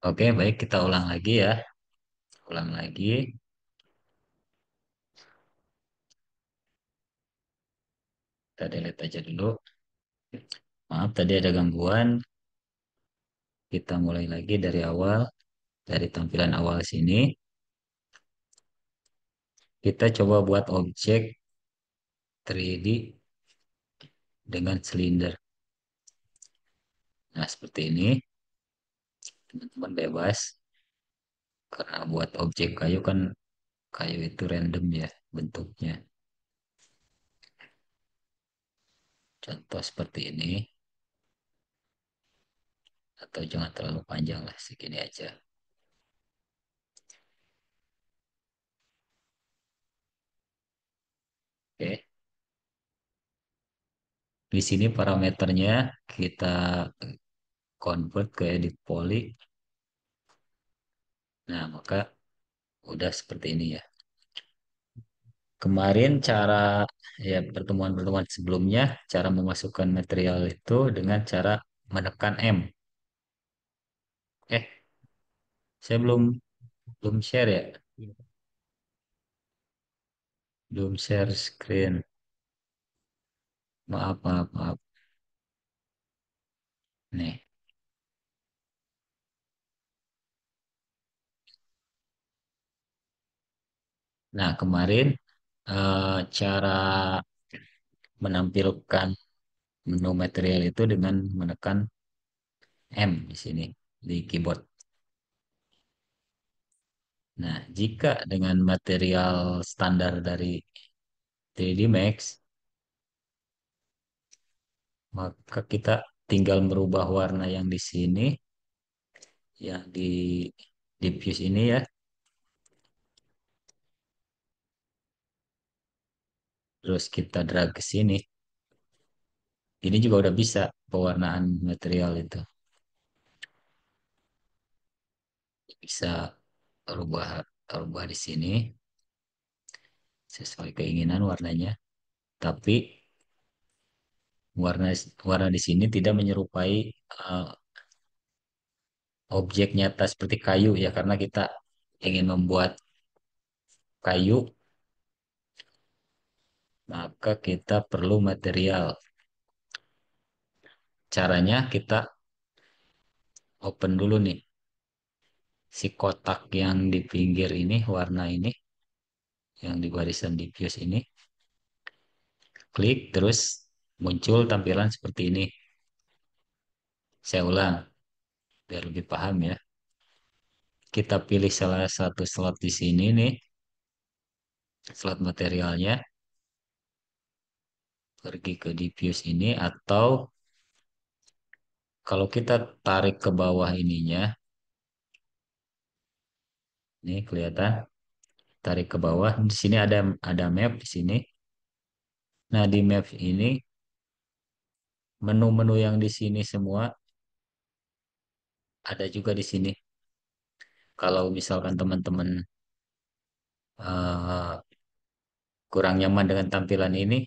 Oke, baik kita ulang lagi ya. Ulang lagi. Kita delete aja dulu. Maaf, tadi ada gangguan. Kita mulai lagi dari awal. Dari tampilan awal sini. Kita coba buat objek 3D dengan silinder. Nah, seperti ini. Teman-teman bebas. Karena buat objek kayu kan, kayu itu random ya bentuknya. Contoh seperti ini. Atau jangan terlalu panjang lah, segini aja. Oke. Di sini parameternya kita convert ke edit poly. Nah, maka udah seperti ini ya. Kemarin ya pertemuan-pertemuan sebelumnya cara memasukkan material itu dengan cara menekan M. Eh, saya belum belum share ya. Belum share screen. Maaf, maaf, maaf. Nih. Nah, kemarin cara menampilkan menu material itu dengan menekan M di sini di keyboard. Nah, jika dengan material standar dari 3D Max, maka kita tinggal merubah warna yang di sini, yang di diffuse ini ya. Terus kita drag ke sini. Ini juga udah bisa pewarnaan material itu. Bisa rubah rubah di sini sesuai keinginan warnanya. Tapi warna warna di sini tidak menyerupai eh, objek nyata seperti kayu ya, karena kita ingin membuat kayu, maka kita perlu material. Caranya kita open dulu nih si kotak yang di pinggir ini, warna ini, yang di barisan diffuse ini. Klik, terus muncul tampilan seperti ini. Saya ulang, biar lebih paham ya. Kita pilih salah satu slot di sini nih, slot materialnya, pergi ke diffuse ini, atau kalau kita tarik ke bawah ininya, nih kelihatan, tarik ke bawah, di sini ada map di sini. Nah, di map ini menu-menu yang di sini semua ada juga di sini. Kalau misalkan teman-teman eh, kurang nyaman dengan tampilan ini,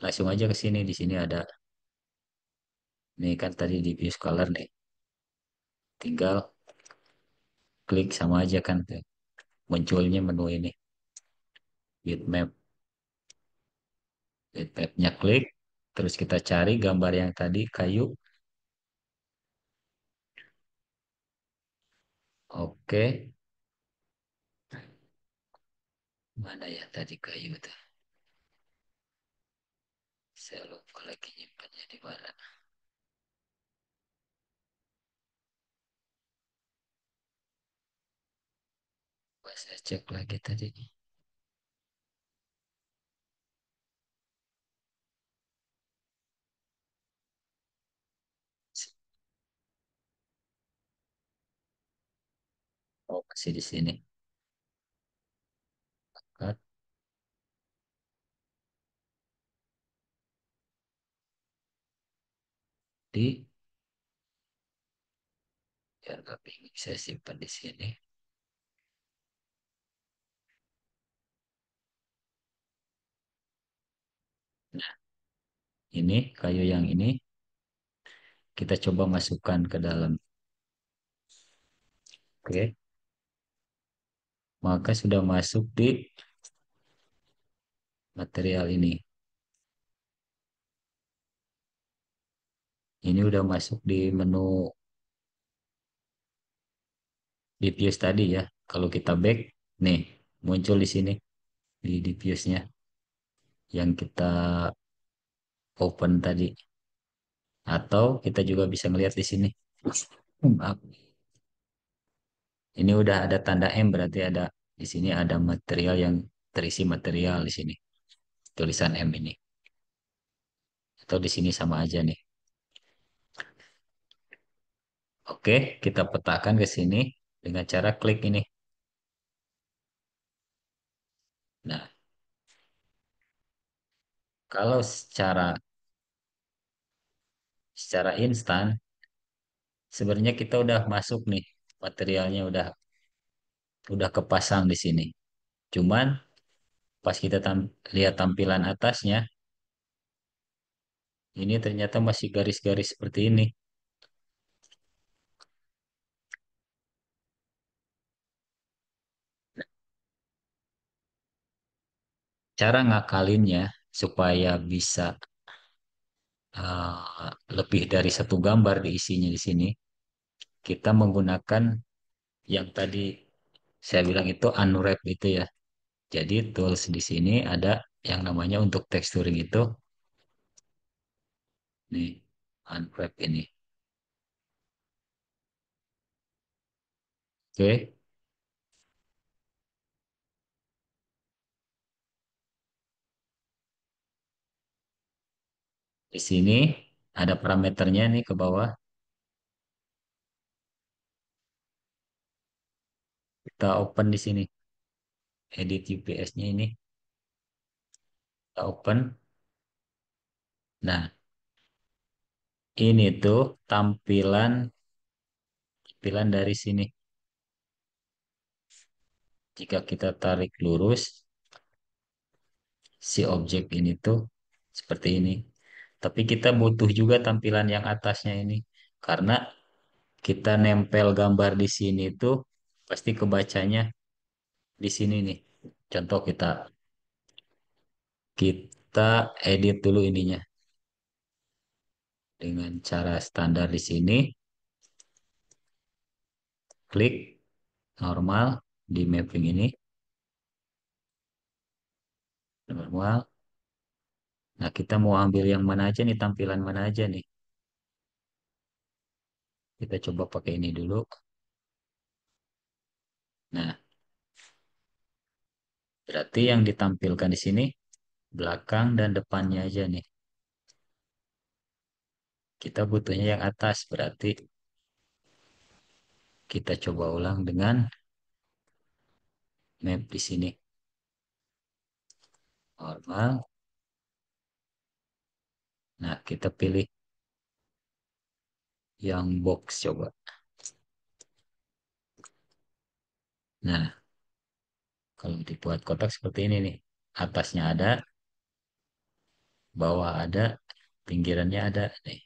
langsung aja ke sini. Di sini ada, nih kan tadi di view color nih. Tinggal klik sama aja kan tuh. Munculnya menu ini, bitmap. Bitmapnya klik, terus kita cari gambar yang tadi kayu. Oke, mana ya tadi kayu tuh? Saya lupa lagi nyimpannya di mana. Saya cek lagi tadi. Oh, masih di sini. Cut di, biar nggak bingung, saya simpan di sini. Nah, ini kayu yang ini kita coba masukkan ke dalam Oke, maka sudah masuk di material ini. Ini udah masuk di menu diffuse tadi ya. Kalau kita back, nih muncul di sini di diffuse-nya yang kita open tadi. Atau kita juga bisa melihat di sini. Maaf. Ini udah ada tanda M berarti ada di sini ada material yang terisi material di sini. Tulisan M ini. Atau di sini sama aja nih. Oke, kita petakan ke sini dengan cara klik ini. Nah, kalau secara instan sebenarnya kita udah masuk nih materialnya udah kepasang di sini. Cuman pas kita lihat tampilan atasnya, ini ternyata masih garis-garis seperti ini. Cara ngakalinnya supaya bisa lebih dari satu gambar diisinya di sini, kita menggunakan yang tadi saya bilang itu unwrap itu ya. Jadi tools di sini ada yang namanya untuk texturing itu nih unwrap ini. Oke, di sini ada parameternya nih ke bawah. Kita open di sini, edit UPS-nya ini. Kita open. Nah, ini tuh tampilan tampilan dari sini. Jika kita tarik lurus, si objek ini tuh seperti ini. Tapi kita butuh juga tampilan yang atasnya ini. Karena kita nempel gambar di sini tuh pasti kebacanya di sini nih. Contoh kita edit dulu ininya dengan cara standar di sini. Klik normal di mapping ini, normal. Nah, kita mau ambil yang mana aja nih, tampilan mana aja nih. Kita coba pakai ini dulu. Nah, berarti yang ditampilkan di sini belakang dan depannya aja nih. Kita butuhnya yang atas, berarti kita coba ulang dengan map di sini. Normal. Nah, kita pilih yang box coba. Nah, kalau dibuat kotak seperti ini nih. Atasnya ada, bawah ada, pinggirannya ada nih.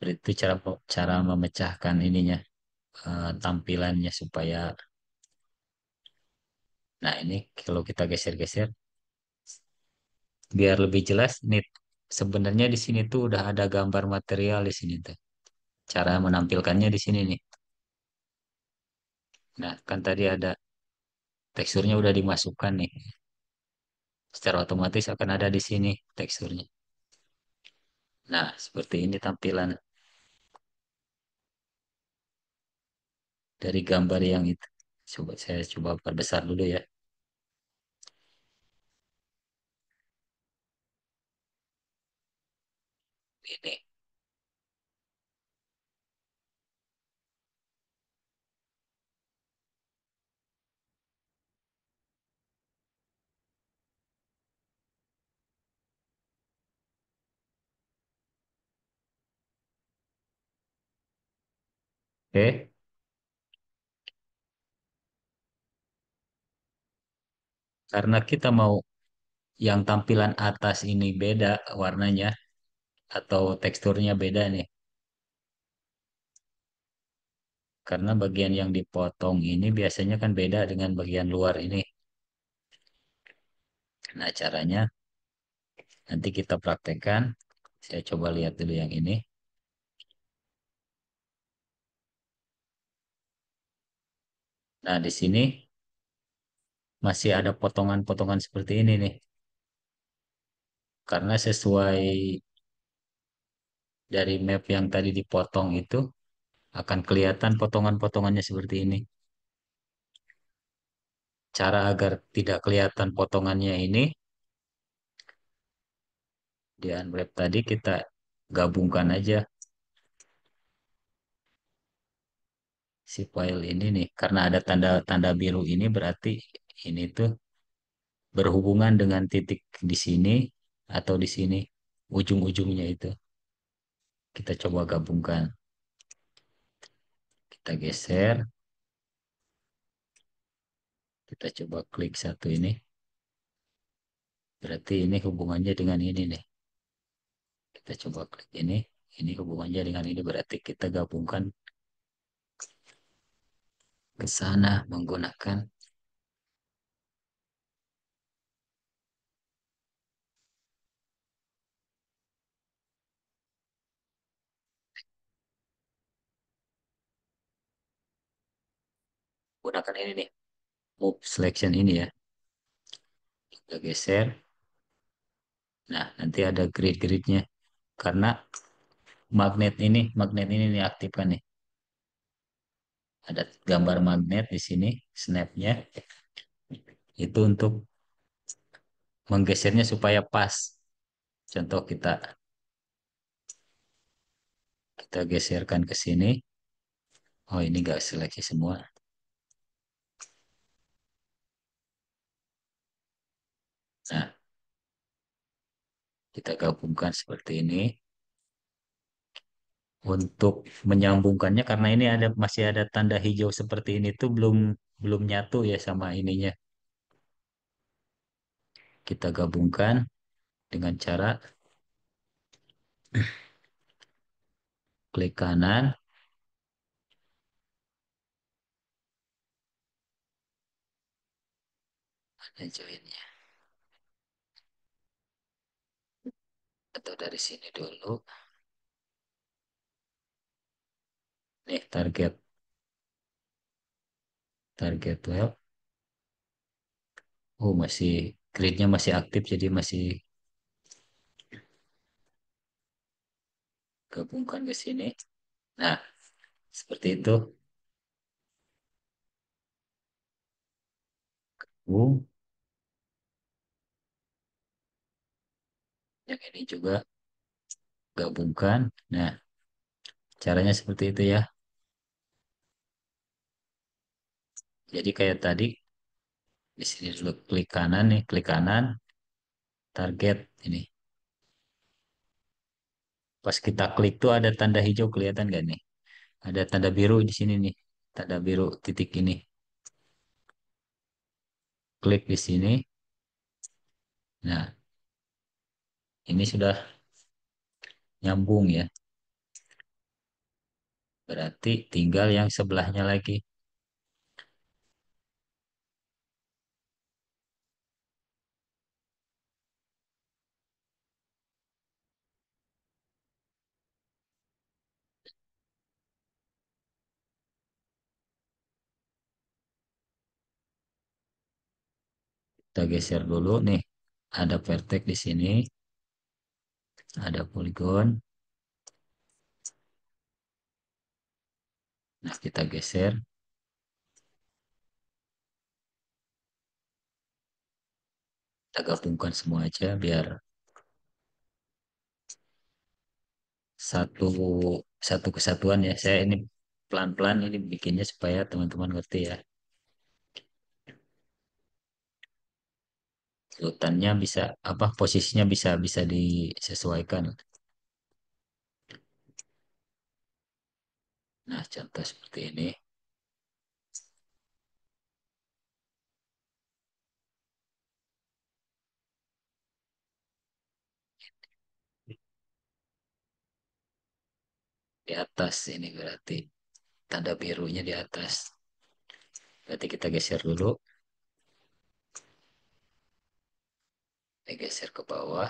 Itu cara cara memecahkan ininya, tampilannya supaya. Nah, ini kalau kita geser-geser biar lebih jelas nih. Sebenarnya di sini tuh udah ada gambar material di sini tuh. Cara menampilkannya di sini nih. Nah, kan tadi ada teksturnya udah dimasukkan nih. Secara otomatis akan ada di sini teksturnya. Nah, seperti ini tampilan dari gambar yang itu. Saya coba perbesar dulu ya. Ini. Oke. Karena kita mau yang tampilan atas ini beda warnanya atau teksturnya beda nih. Karena bagian yang dipotong ini biasanya kan beda dengan bagian luar ini. Nah, caranya nanti kita praktekkan. Saya coba lihat dulu yang ini. Nah, di sini masih ada potongan-potongan seperti ini nih. Karena sesuai dari map yang tadi dipotong itu akan kelihatan potongan-potongannya seperti ini. Cara agar tidak kelihatan potongannya ini di unwrap tadi kita gabungkan aja si file ini nih. Karena ada tanda-tanda biru ini berarti ini tuh berhubungan dengan titik di sini atau di sini ujung-ujungnya itu. Kita coba gabungkan. Kita geser, kita coba klik satu ini. Berarti ini hubungannya dengan ini nih. Kita coba klik ini. Ini hubungannya dengan ini berarti kita gabungkan ke sana menggunakan menggunakan ini nih. Move selection ini ya. Kita geser. Nah, nanti ada grid-gridnya. Karena magnet ini nih aktifkan nih. Ada gambar magnet di sini, snapnya. Itu untuk menggesernya supaya pas. Contoh kita geserkan ke sini. Oh, ini nggak seleksi semua. Nah, kita gabungkan seperti ini. Untuk menyambungkannya karena ini masih ada tanda hijau seperti ini tuh belum belum nyatu ya sama ininya. Kita gabungkan dengan cara klik kanan, ada joinnya. Atau dari sini dulu. Nih target web. Oh, masih gridnya masih aktif jadi masih gabungkan ke sini. Nah, seperti itu. Yang ini juga gabungkan. Nah, caranya seperti itu ya. Jadi kayak tadi di sini dulu klik kanan nih, klik kanan, target ini. Pas kita klik tuh ada tanda hijau kelihatan gak nih? Ada tanda biru di sini nih. Tanda biru titik ini. Klik di sini. Nah, ini sudah nyambung ya. Berarti tinggal yang sebelahnya lagi. Kita geser dulu nih. Ada vertex di sini. Ada poligon. Nah, kita geser. Kita gabungkan semua aja biar satu satu kesatuan ya. Saya ini pelan-pelan ini bikinnya supaya teman-teman ngerti ya. Urutannya bisa apa posisinya bisa bisa disesuaikan. Nah, contoh seperti ini. di atas ini berarti tanda birunya di atas. Berarti kita geser dulu, ini geser ke bawah,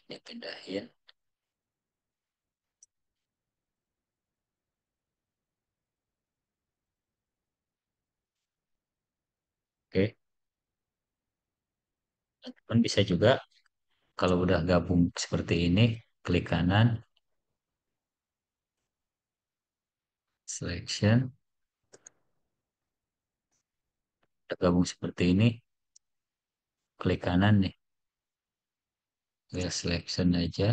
ini pindahin. Oke, teman bisa juga kalau udah gabung seperti ini, klik kanan, selection, udah gabung seperti ini, klik kanan nih, wheel selection aja,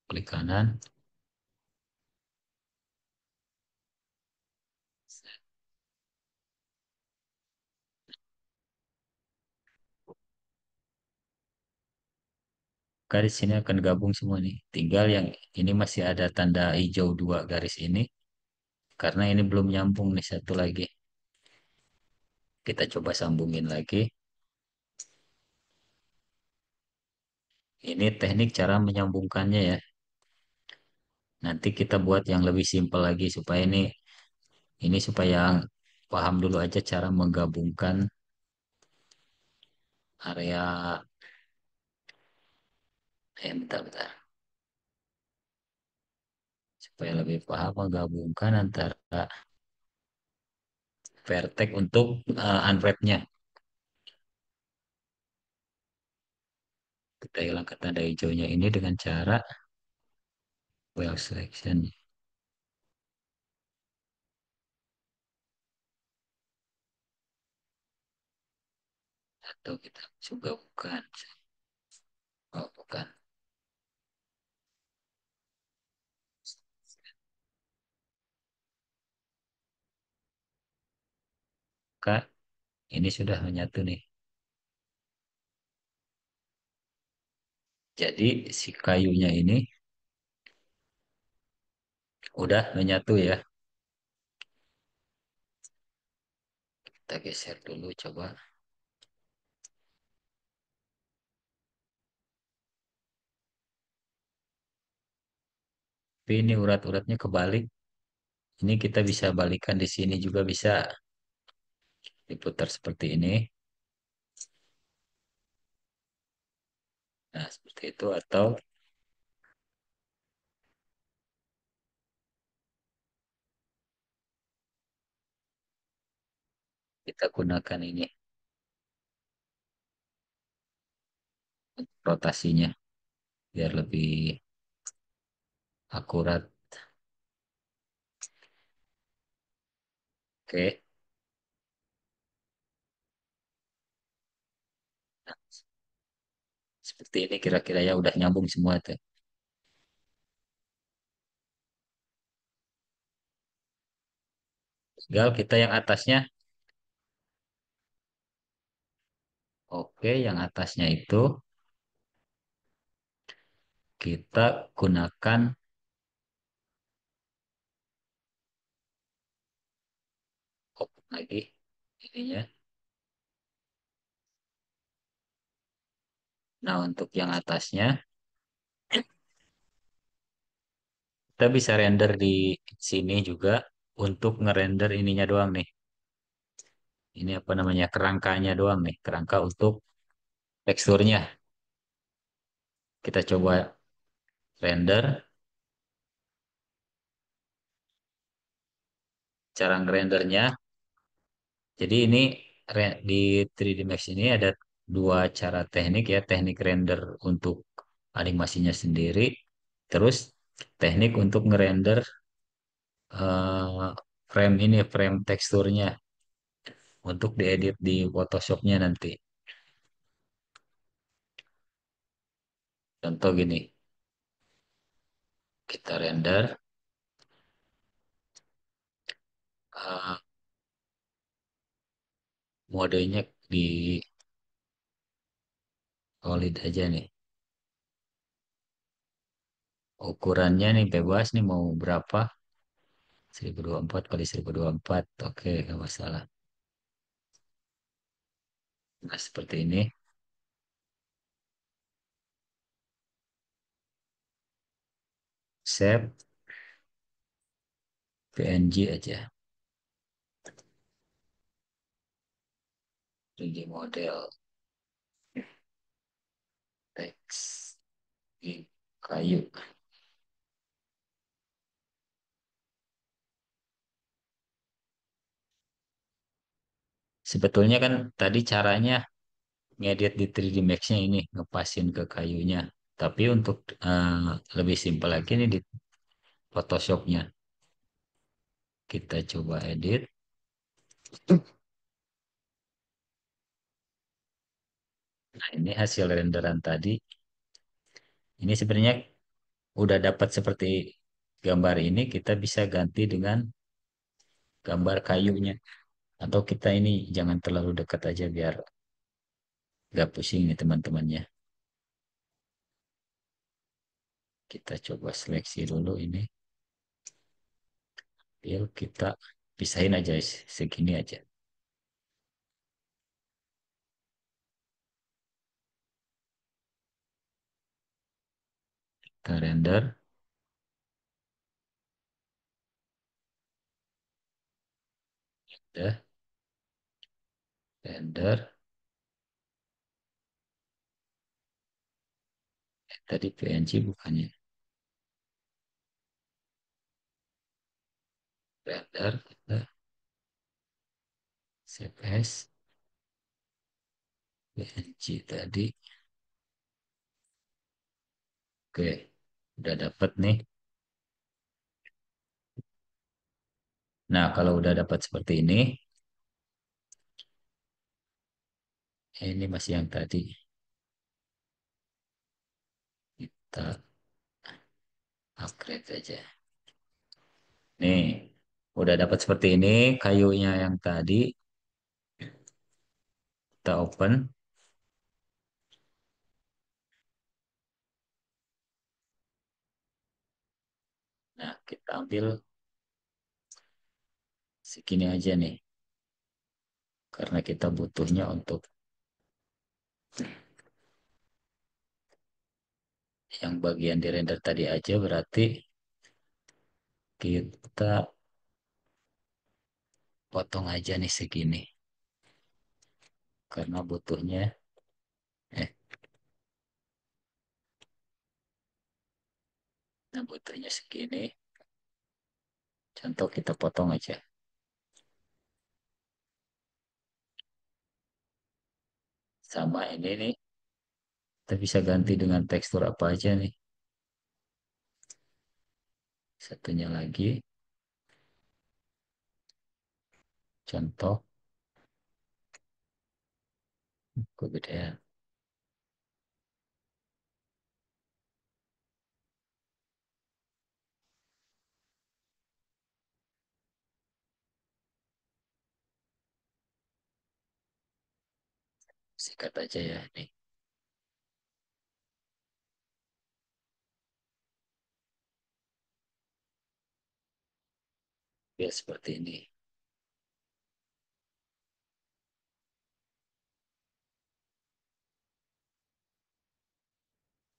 klik kanan. Garis sini akan gabung semua nih. Tinggal yang ini masih ada tanda hijau dua garis ini, karena ini belum nyambung nih satu lagi. Kita coba sambungin lagi. Ini teknik cara menyambungkannya ya. Nanti kita buat yang lebih simpel lagi supaya ini supaya paham dulu aja cara menggabungkan area. Bentar, bentar. Supaya lebih paham menggabungkan antara vertex untuk unwrap-nya. Kita hilangkan tanda hijaunya ini dengan cara well selection. Atau kita coba bukan. Oh, bukan. Maka ini sudah menyatu nih. Jadi si kayunya ini udah menyatu ya. Kita geser dulu coba. Tapi ini urat-uratnya kebalik. Ini kita bisa balikan di sini juga bisa diputar seperti ini. Nah, seperti itu atau kita gunakan ini rotasinya biar lebih akurat. Oke. Nah, seperti ini kira-kira ya udah nyambung semua tuh. Tinggal kita yang atasnya. Oke, yang atasnya itu kita gunakan open lagi ininya. Nah, untuk yang atasnya kita bisa render di sini juga untuk ngerender ininya doang nih. Ini apa namanya? Kerangkanya doang nih, kerangka untuk teksturnya. Kita coba render. Cara ngerendernya. Jadi ini di 3D Max ini ada dua cara teknik ya. Teknik render untuk animasinya sendiri. Terus teknik untuk ngerender frame ini, frame teksturnya untuk diedit di Photoshopnya nanti. Contoh gini, kita render eh, modenya di solid aja nih. Ukurannya nih bebas nih mau berapa? 1024 kali 1024. Oke, nggak masalah. Nah, seperti ini. save PNG aja. 3D model teks di kayu. Sebetulnya kan tadi caranya ngedit di 3D Max-nya ini ngepasin ke kayunya. Tapi untuk lebih simpel lagi nih di Photoshop-nya. Kita coba edit. Nah, ini hasil renderan tadi. Ini sebenarnya udah dapat seperti gambar ini, kita bisa ganti dengan gambar kayunya. Atau kita ini jangan terlalu dekat aja biar gak pusing nih teman-temannya. Kita coba seleksi dulu ini. Yuk kita pisahin aja segini aja. Kita render, udah render. Tadi PNG bukannya render, kita save as PNG tadi. Oke, udah dapet nih. Nah, kalau udah dapat seperti ini masih yang tadi. Kita upgrade aja. Nih, udah dapat seperti ini kayunya yang tadi. Kita open. Nah, kita ambil segini aja nih. Karena kita butuhnya untuk yang bagian di render tadi aja, berarti kita potong aja nih segini. Karena eh, butuhnya segini. Contoh kita potong aja. Sama ini nih, kita bisa ganti dengan tekstur apa aja nih. Satunya lagi, contoh, kegedean. Sikat aja ya nih. Biar seperti ini.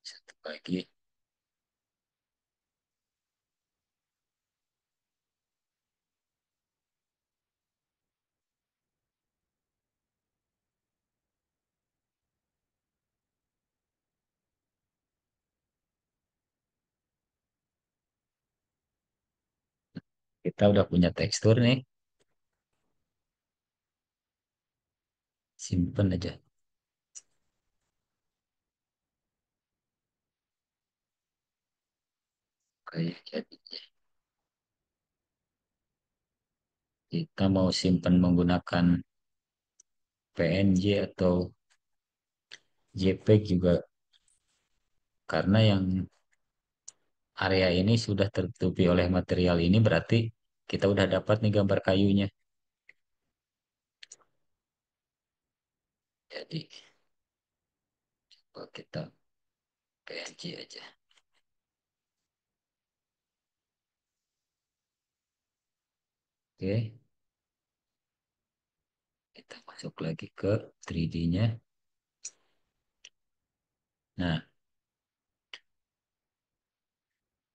Satu lagi, kita udah punya tekstur nih. Simpen aja. Kayak jadi. Kita mau simpen menggunakan PNG atau JPEG juga. Karena yang area ini sudah tertutupi oleh material ini, berarti kita udah dapat nih gambar kayunya. Jadi coba kita PNG aja. Oke, kita masuk lagi ke 3D-nya. Nah,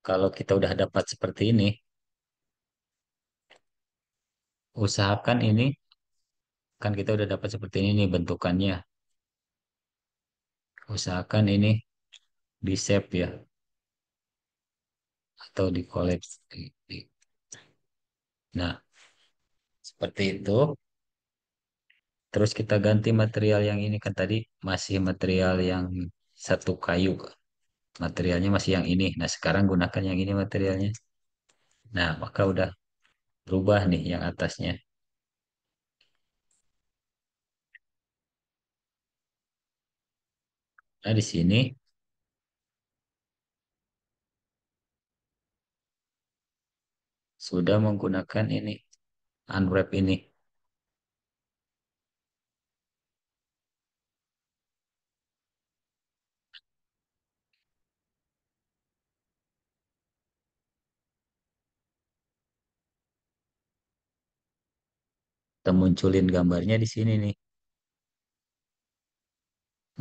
Kalau kita udah dapat seperti ini, usahakan ini, kan kita udah dapat seperti ini nih bentukannya. Usahakan ini di save ya, atau di collapse. Nah, seperti itu. Terus kita ganti material yang ini kan tadi masih material yang satu kayu. Materialnya masih yang ini. Nah, sekarang gunakan yang ini materialnya. Nah, maka udah berubah nih yang atasnya. Nah, di sini sudah menggunakan ini, unwrap ini. Kita munculin gambarnya di sini nih.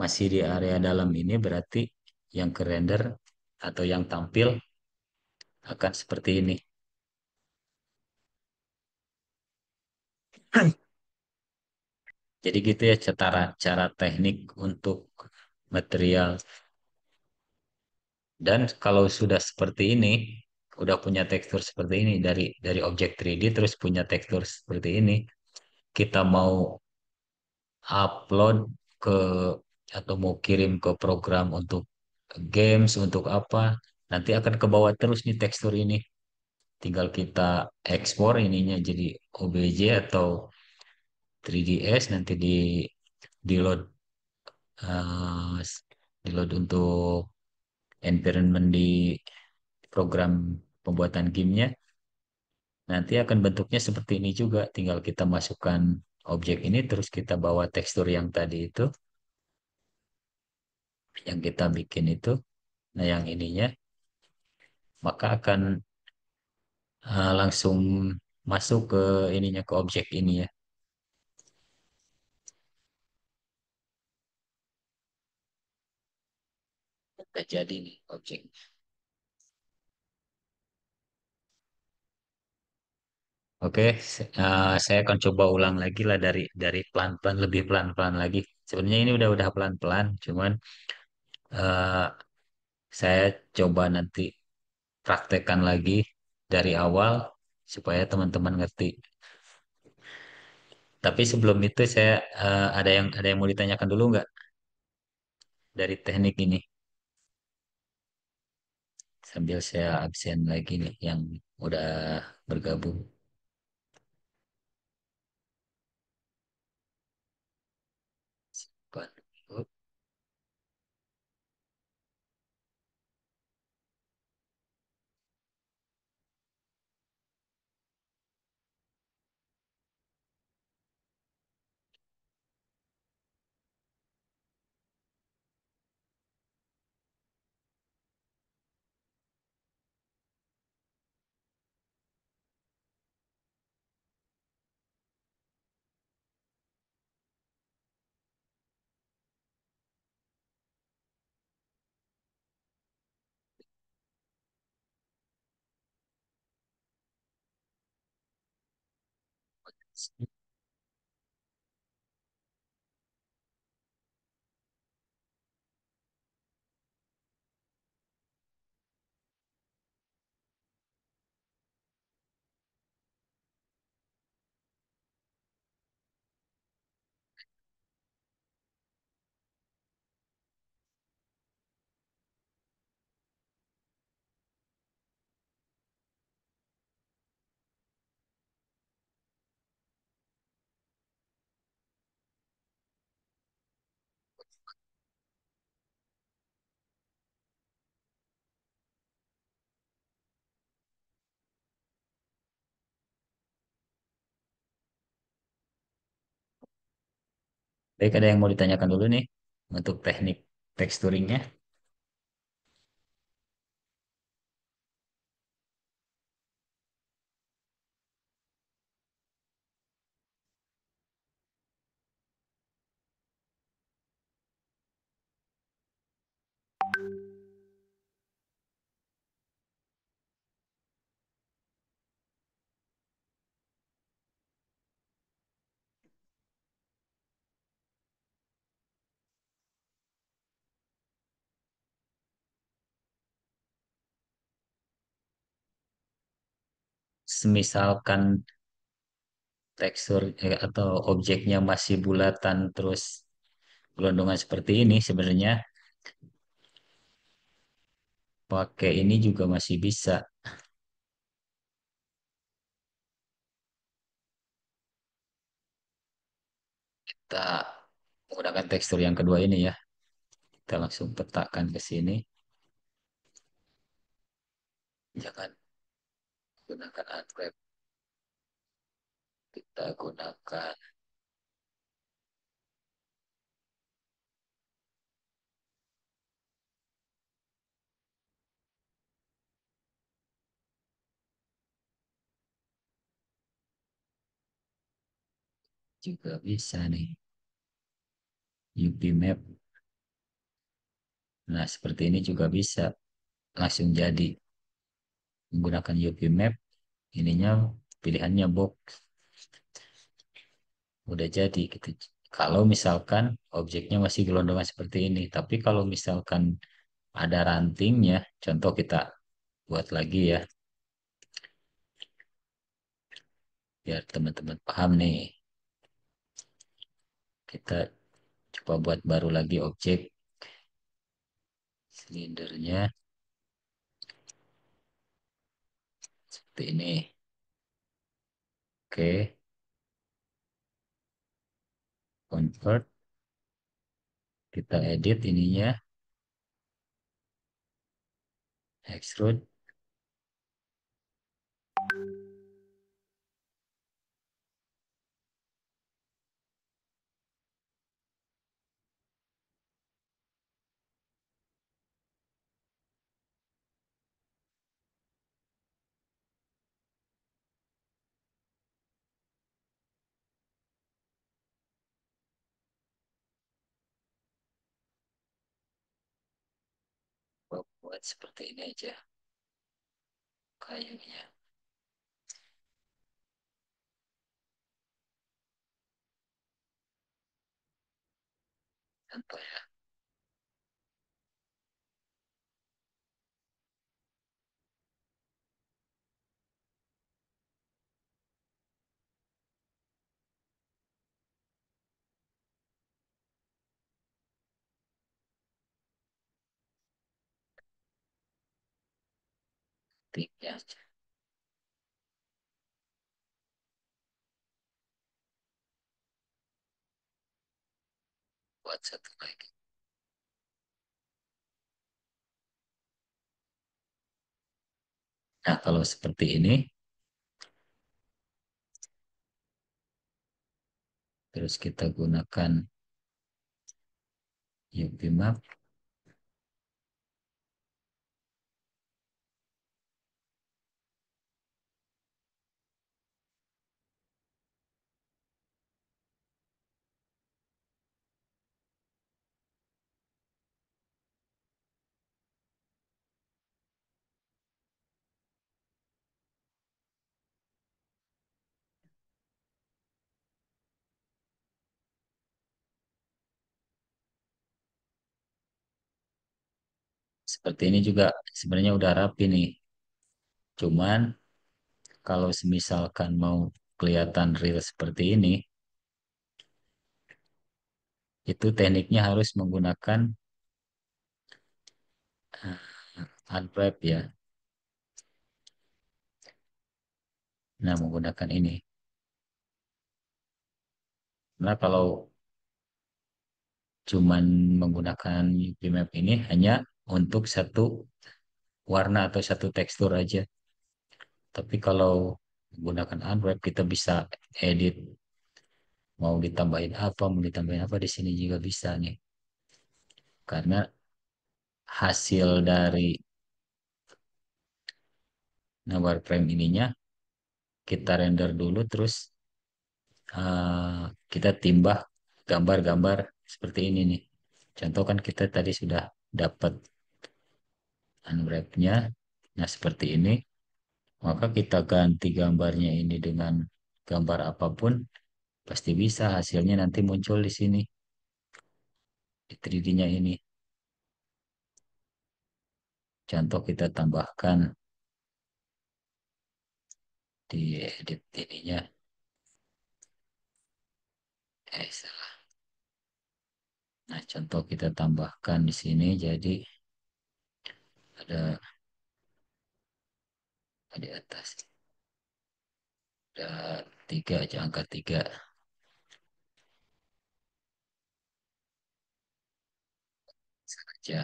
Masih di area dalam ini berarti yang ke render atau yang tampil akan seperti ini. Jadi gitu ya cara teknik untuk material. Dan kalau sudah seperti ini, udah punya tekstur seperti ini dari objek 3D terus punya tekstur seperti ini, kita mau upload ke atau mau kirim ke program untuk games untuk apa, nanti akan ke bawah terus nih tekstur ini. Tinggal kita ekspor ininya jadi OBJ atau 3ds nanti di load di load untuk environment di program pembuatan gamenya. Nanti akan bentuknya seperti ini juga. Tinggal kita masukkan objek ini, terus kita bawa tekstur yang tadi itu, yang kita bikin itu. Nah, yang ininya, maka akan langsung masuk ke ininya, ke objek ini ya. Udah jadi nih objek. Oke, saya akan coba ulang lagi lah dari pelan-pelan, lebih pelan-pelan lagi. Sebenarnya ini udah pelan-pelan, cuman eh, saya coba nanti praktekkan lagi dari awal supaya teman-teman ngerti. Tapi sebelum itu saya ada yang mau ditanyakan dulu nggak dari teknik ini? Sambil saya absen lagi nih yang udah bergabung. Baik, ada yang mau ditanyakan dulu nih untuk teknik teksturingnya. semisalkan tekstur atau objeknya masih bulatan terus gelondongan seperti ini, sebenarnya pakai ini juga masih bisa. Kita menggunakan tekstur yang kedua ini ya. Kita langsung petakan ke sini. Jangan gunakan unwrap. Kita gunakan juga bisa nih. UV map. Nah, seperti ini juga bisa langsung jadi menggunakan UV map. Ininya pilihannya box. Udah jadi gitu. Kalau misalkan objeknya masih gelondongan seperti ini, tapi kalau misalkan ada rantingnya, contoh kita buat lagi ya, biar teman-teman paham nih. Kita coba buat baru lagi objek silindernya seperti ini. Oke, convert, kita edit ininya, extrude. Buat seperti ini aja kayaknya. Contoh ya, tinggi aja. Buat satu lagi. Nah, kalau seperti ini, terus kita gunakan UV map. Seperti ini juga sebenarnya udah rapi nih. Cuman kalau semisalkan mau kelihatan real seperti ini, itu tekniknya harus menggunakan unwrap ya. Nah, menggunakan ini. Nah, kalau cuman menggunakan UV map ini hanya untuk satu warna atau satu tekstur aja. Tapi kalau menggunakan unwrap kita bisa edit, mau ditambahin apa, mau ditambahin apa di sini juga bisa nih. Karena hasil dari wireframe ininya kita render dulu terus kita timbah gambar-gambar seperti ini nih. Contoh kan kita tadi sudah dapat unwrap-nya. Nah, seperti ini. Maka kita ganti gambarnya ini dengan gambar apapun, pasti bisa hasilnya nanti muncul di sini, di 3D-nya ini. Contoh kita tambahkan di edit ininya. Salah. Nah, contoh kita tambahkan di sini jadi ada di atas ada tiga aja, angka tiga saja.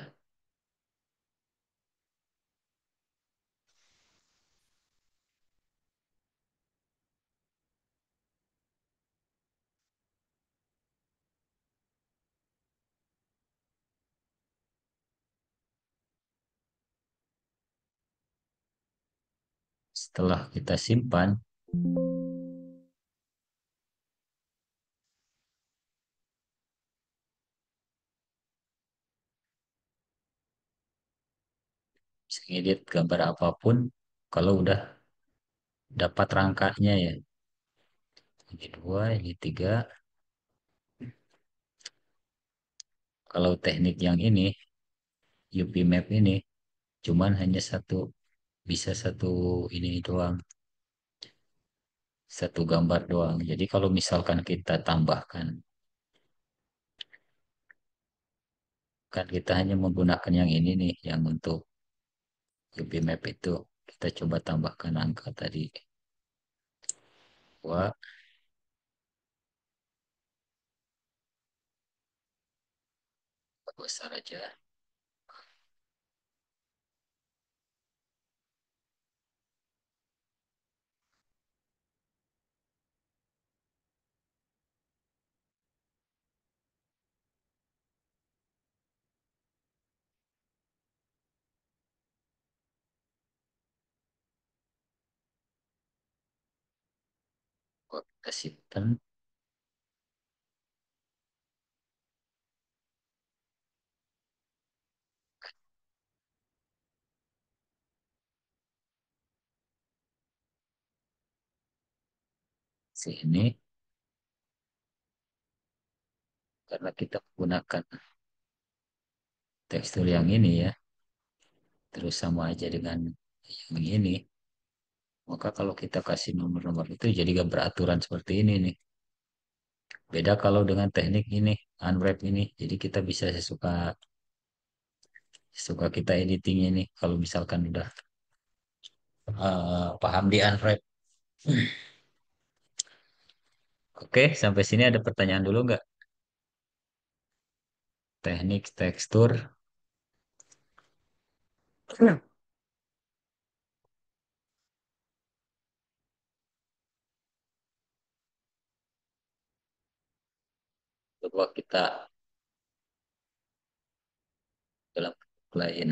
Setelah kita simpan, bisa ngedit gambar apapun kalau udah dapat rangkanya ya. Ini dua, ini tiga. Kalau teknik yang ini, UV map ini, cuman hanya satu, bisa satu ini doang, satu gambar doang. Jadi kalau misalkan kita tambahkan, kan kita hanya menggunakan yang ini nih, yang untuk UV map itu. Kita coba tambahkan angka tadi. Wah, besar aja. Wah, kita simpan sini karena kita menggunakan tekstur yang ini ya, terus sama aja dengan yang ini. Maka kalau kita kasih nomor-nomor itu jadi gak beraturan seperti ini nih. Beda kalau dengan teknik ini, unwrap ini. Jadi kita bisa sesuka suka kita editing ini. Kalau misalkan udah paham di unwrap. Oke, sampai sini ada pertanyaan dulu nggak? Teknik tekstur. Coba kita dalam bentuk lain.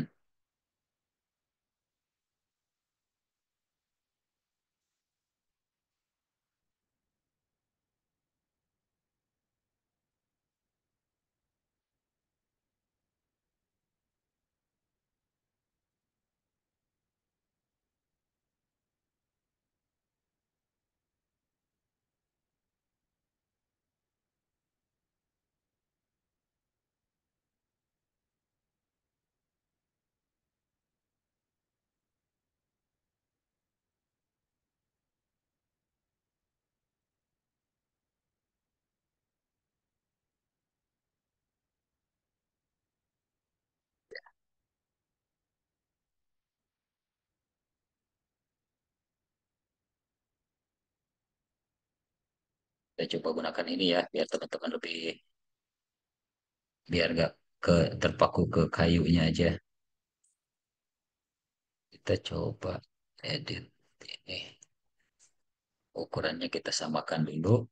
'Kita coba gunakan ini ya, biar teman-teman lebih, biar nggak terpaku ke kayunya aja. Kita coba edit ini. Ukurannya kita samakan dulu.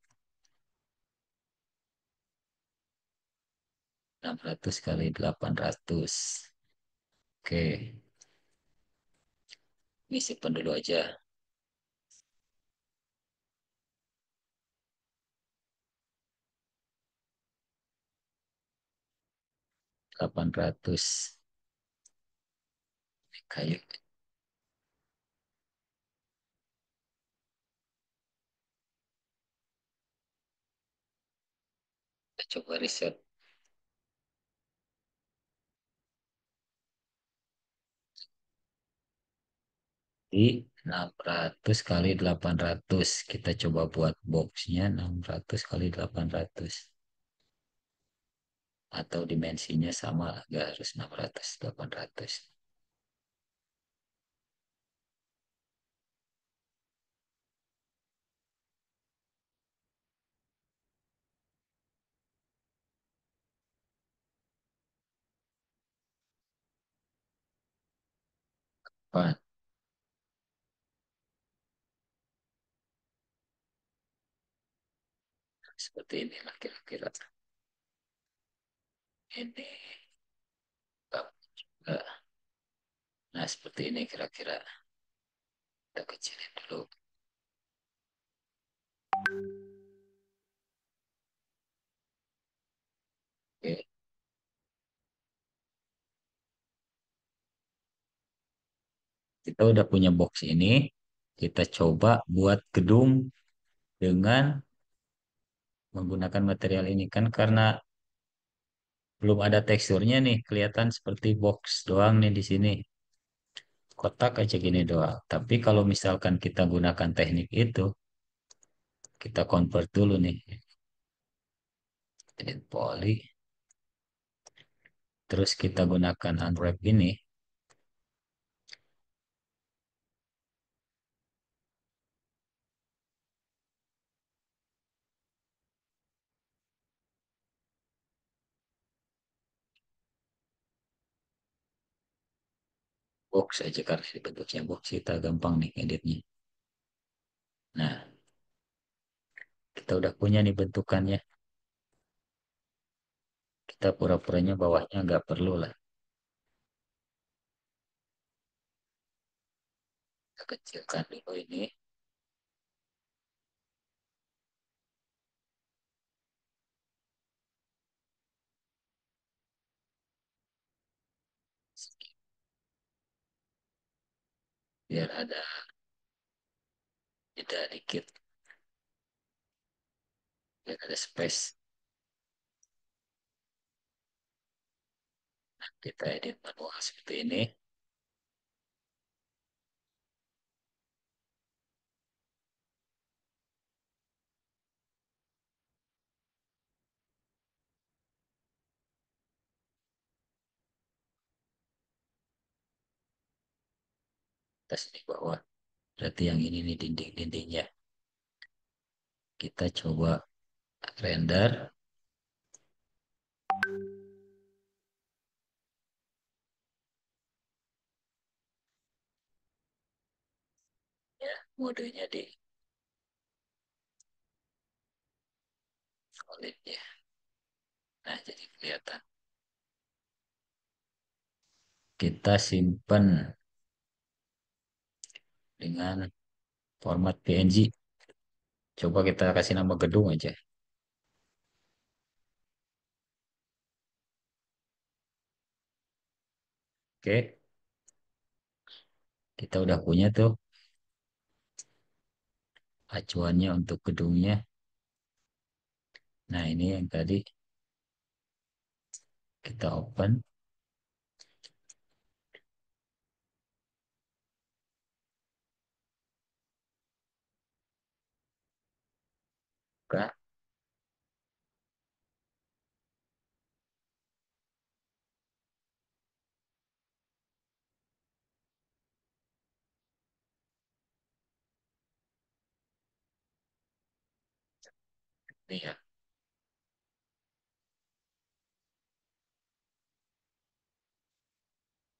600 kali 800. Oke, ini simpan dulu aja. 800 kayu. Kita coba riset. Di 600 kali 800. Kita coba buat boxnya 600 kali 800. Atau dimensinya sama lah, nggak harus 600, 800. Wah, seperti inilah kira-kira. Ini. eh, Nah, seperti ini kira-kira. Kita kecilin dulu. Oke. Kita udah punya box ini. Kita coba buat gedung dengan menggunakan material ini. Kan karena belum ada teksturnya nih. Kelihatan seperti box doang nih di sini. Kotak aja gini doang. Tapi kalau misalkan kita gunakan teknik itu, kita convert dulu nih. Edit poly. Terus kita gunakan unwrap ini. Box aja karena bentuknya box kita gampang nih editnya. Nah, kita udah punya nih bentukannya. Kita pura-puranya bawahnya nggak perlu lah. Kita kecilkan dulu ini. Biar ada jeda dikit. Biar ada space. Kita edit manual seperti ini. Atas di bawah. Berarti yang ini nih dinding-dindingnya. Kita coba render. Ya, modenya di solid ya. Nah, jadi kelihatan. Kita simpan dengan format PNG. Coba kita kasih nama gedung aja. Oke, kita udah punya tuh acuannya untuk gedungnya. Nah, ini yang tadi kita open. Buka. Nih ya,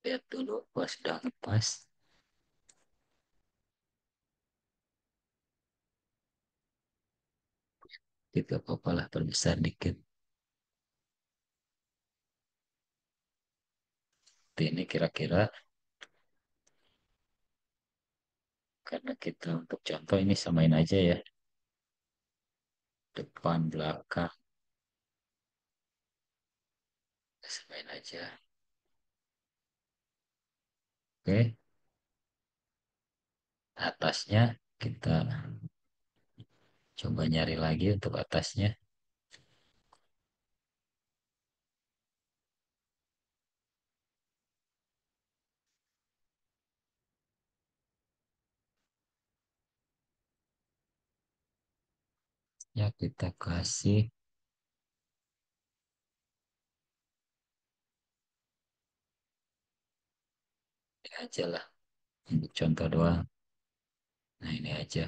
lihat dulu pas sudah lepas. Tidak apa-apa lah, perbesar dikit. Ini kira-kira karena kita untuk contoh ini samain aja ya. Depan, belakang. Samain aja. Oke. Atasnya kita coba nyari lagi untuk atasnya. Ya kita kasih ini aja lah untuk contoh doang. Nah ini aja.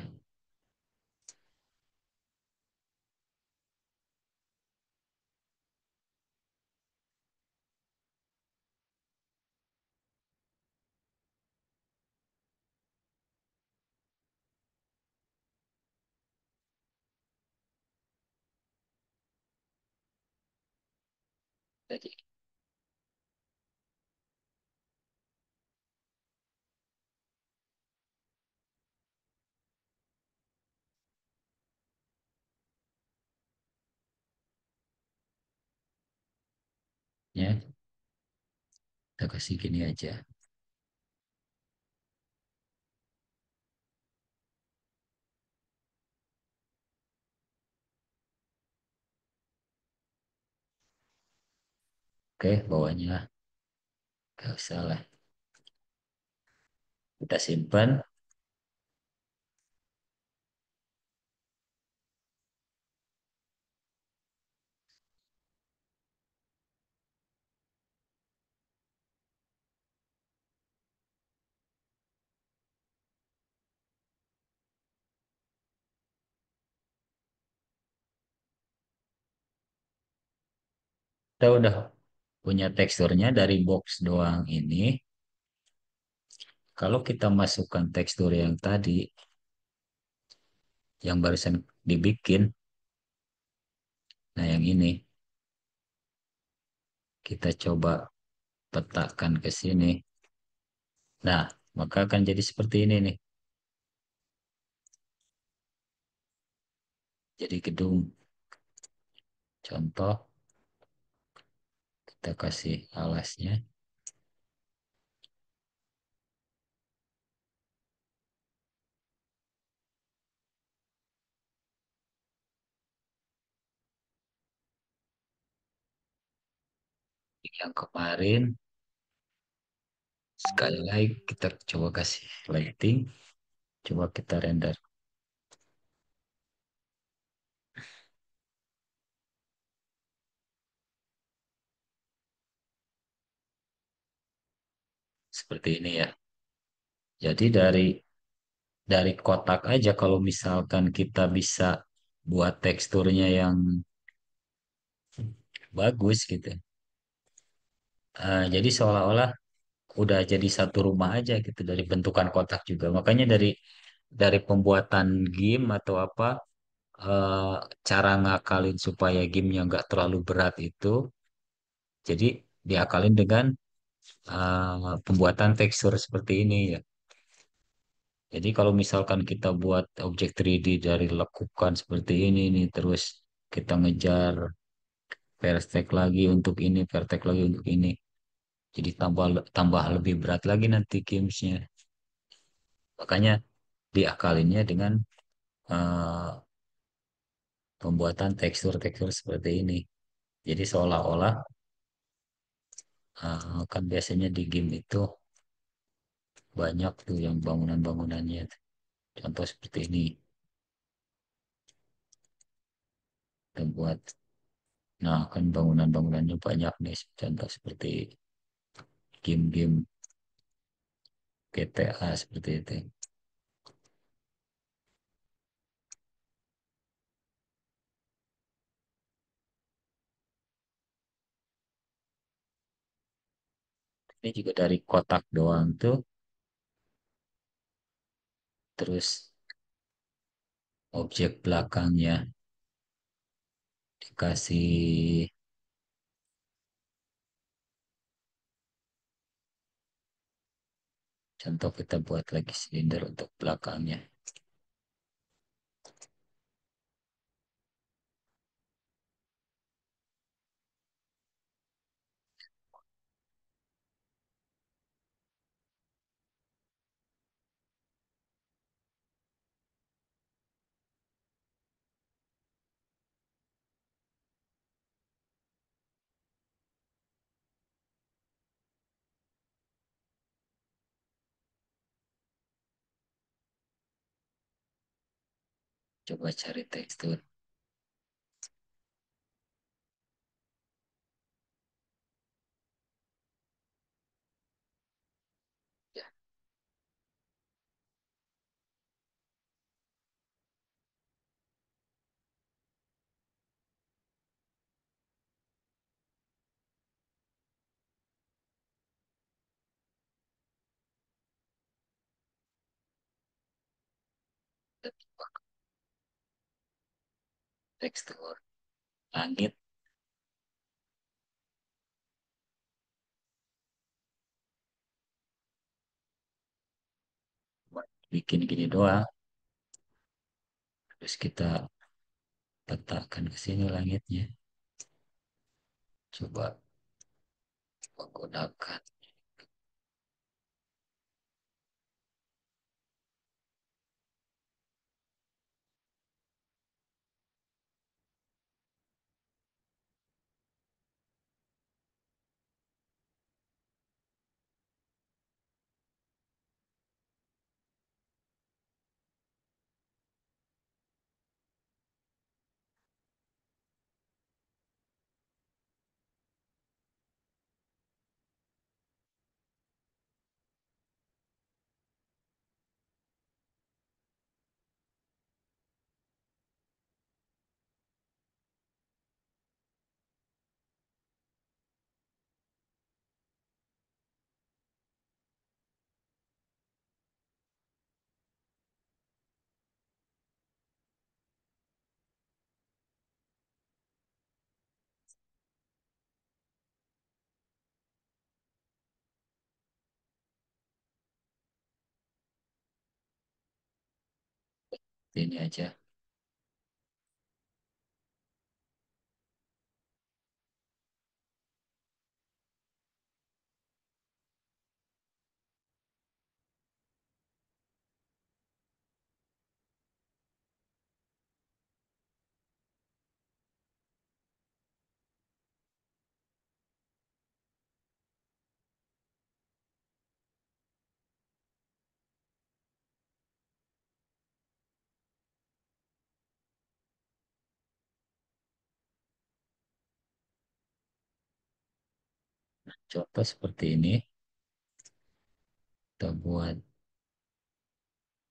Jadi ya kita kasih gini aja. Oke, bawahnya gak usah lah. Kita simpan. Kita udah punya teksturnya dari box doang ini. Kalau kita masukkan tekstur yang tadi, yang barusan dibikin, nah yang ini, kita coba petakan ke sini. Nah, maka akan jadi seperti ini nih. Jadi gedung. Contoh, kita kasih alasnya. Yang kemarin, sekali lagi kita coba kasih lighting. Coba kita render seperti ini ya. Jadi dari kotak aja kalau misalkan kita bisa buat teksturnya yang bagus gitu. Jadi seolah-olah udah jadi satu rumah aja gitu dari bentukan kotak juga. Makanya dari pembuatan game atau apa eh, cara ngakalin supaya gamenya nggak terlalu berat itu, jadi diakalin dengan pembuatan tekstur seperti ini ya. Jadi kalau misalkan kita buat objek 3D dari lekukan seperti ini nih, terus kita ngejar Vertex lagi untuk ini, Vertex lagi untuk ini. Jadi tambah tambah lebih berat lagi nanti gamesnya. Makanya diakalinnya dengan eh, pembuatan tekstur-tekstur seperti ini. Jadi seolah-olah kan biasanya di game itu banyak tuh yang bangunan-bangunannya. Contoh seperti ini. Kita buat. Nah, kan bangunan-bangunannya banyak nih. Contoh seperti game-game GTA seperti itu. Ini juga dari kotak doang tuh. Terus objek belakangnya dikasih contoh kita buat lagi silinder untuk belakangnya. Coba cari tekstur. Tekstur langit, bikin gini doang. Terus kita letakkan ke sini langitnya. Coba menggunakan ini aja. Contoh seperti ini, kita buat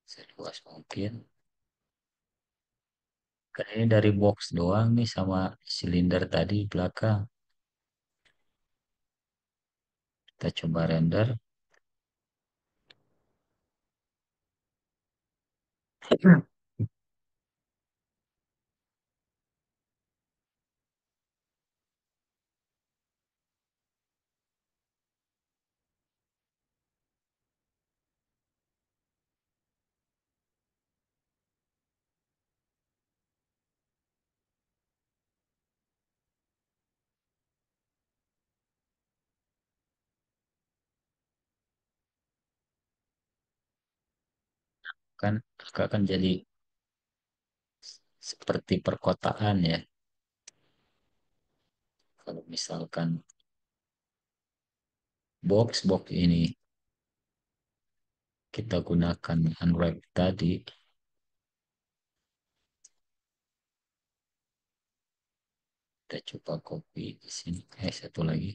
seluas mungkin. Kan ini dari box doang nih sama silinder tadi belakang. Kita coba render. Kan akan jadi seperti perkotaan ya. Kalau misalkan box-box ini kita gunakan unwrap tadi, kita coba copy di sini. Satu lagi.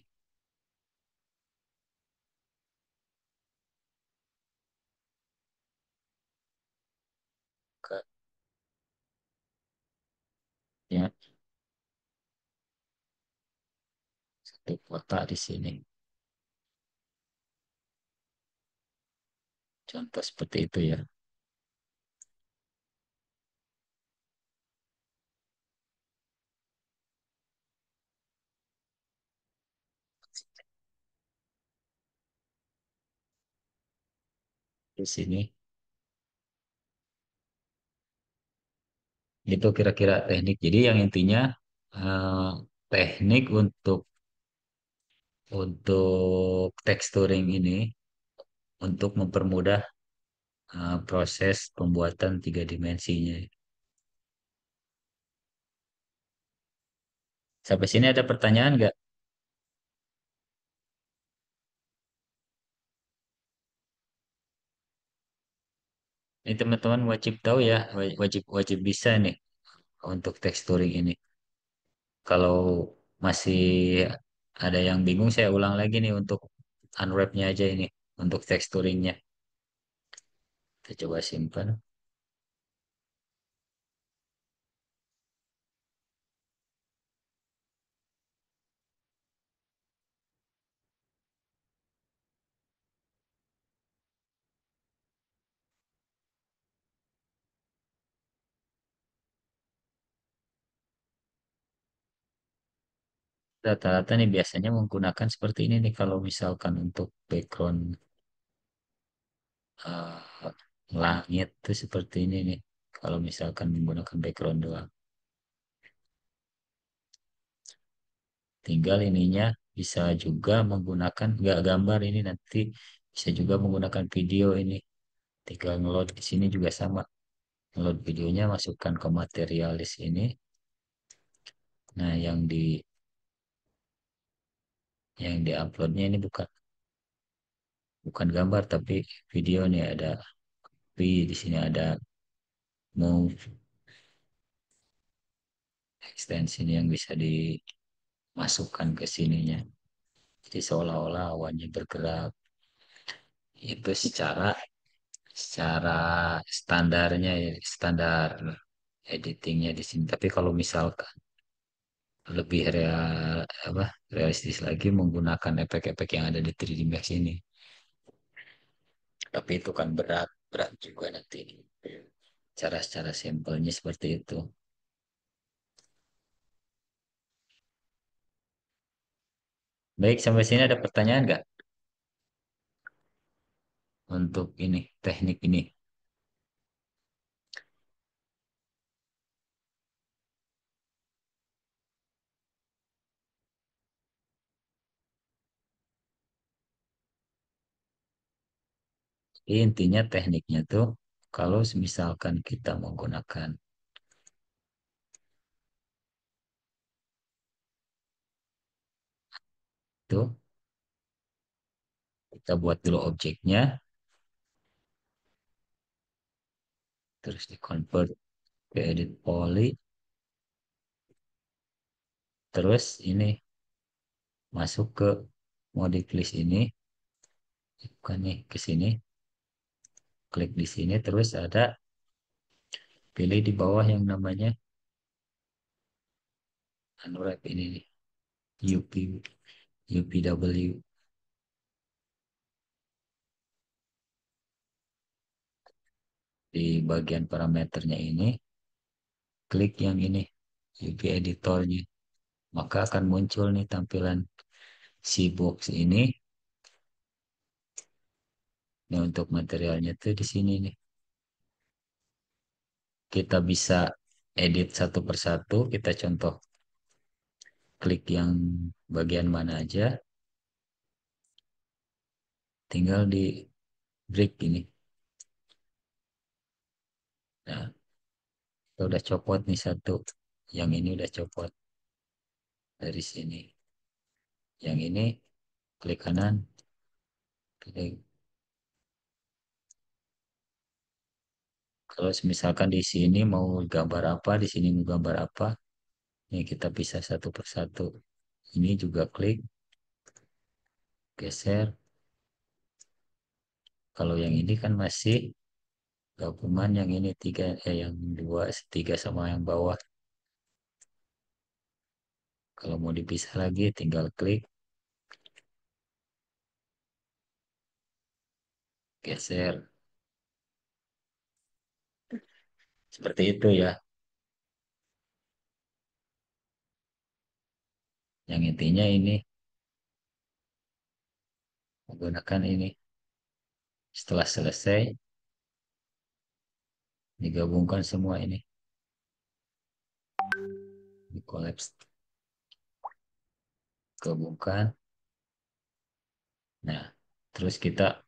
Ke, ya, satu kotak di sini. Contoh seperti itu ya. Di sini. Itu kira-kira teknik. Jadi yang intinya eh, teknik untuk texturing ini untuk mempermudah proses pembuatan tiga dimensinya. Sampai sini ada pertanyaan nggak? Ini teman-teman wajib tahu ya, wajib wajib bisa nih untuk texturing ini. Kalau masih ada yang bingung, saya ulang lagi nih untuk unwrap-nya aja ini, untuk texturingnya. Kita coba simpan. Rata-rata nih biasanya menggunakan seperti ini nih kalau misalkan untuk background eh, langit tuh seperti ini nih. Kalau misalkan menggunakan background doang, tinggal ininya bisa juga menggunakan nggak gambar ini nanti bisa juga menggunakan video ini. Tinggal ngeload di sini juga sama. Ngeload videonya masukkan ke materialis ini. Nah, yang di uploadnya ini bukan bukan gambar tapi video nih ada di sini ada move extension yang bisa dimasukkan ke sininya. Jadi seolah-olah awannya bergerak. Itu secara standarnya ya, standar editingnya di sini. Tapi kalau misalkan lebih apa, realistis lagi menggunakan efek-efek yang ada di 3D Max ini. Tapi itu kan berat, berat juga nanti. Cara secara simpelnya seperti itu. Baik, sampai sini ada pertanyaan nggak untuk ini, teknik ini? Jadi intinya tekniknya tuh kalau misalkan kita menggunakan itu, kita buat dulu objeknya, terus di convert ke edit poly, terus ini masuk ke modic list ini, bukan nih ke sini, klik di sini, terus ada pilih di bawah yang namanya unwrap ini nih, UP, UPW di bagian parameternya ini, klik yang ini, UV editornya, maka akan muncul nih tampilan si box ini. Nah, untuk materialnya tuh di sini nih. Kita bisa edit satu persatu, kita contoh klik yang bagian mana aja, tinggal di break ini. Nah, kita udah copot nih satu. Yang ini udah copot dari sini. Yang ini klik kanan, klik. Kalau misalkan di sini mau gambar apa, di sini mau gambar apa, ini kita bisa satu persatu. Ini juga klik, geser. Kalau yang ini kan masih gabungan yang ini tiga, yang dua, tiga sama yang bawah. Kalau mau dipisah lagi, tinggal klik, geser. Seperti itu ya. Yang intinya ini menggunakan ini. Setelah selesai, digabungkan semua ini. Di collapse, gabungkan. Nah, terus kita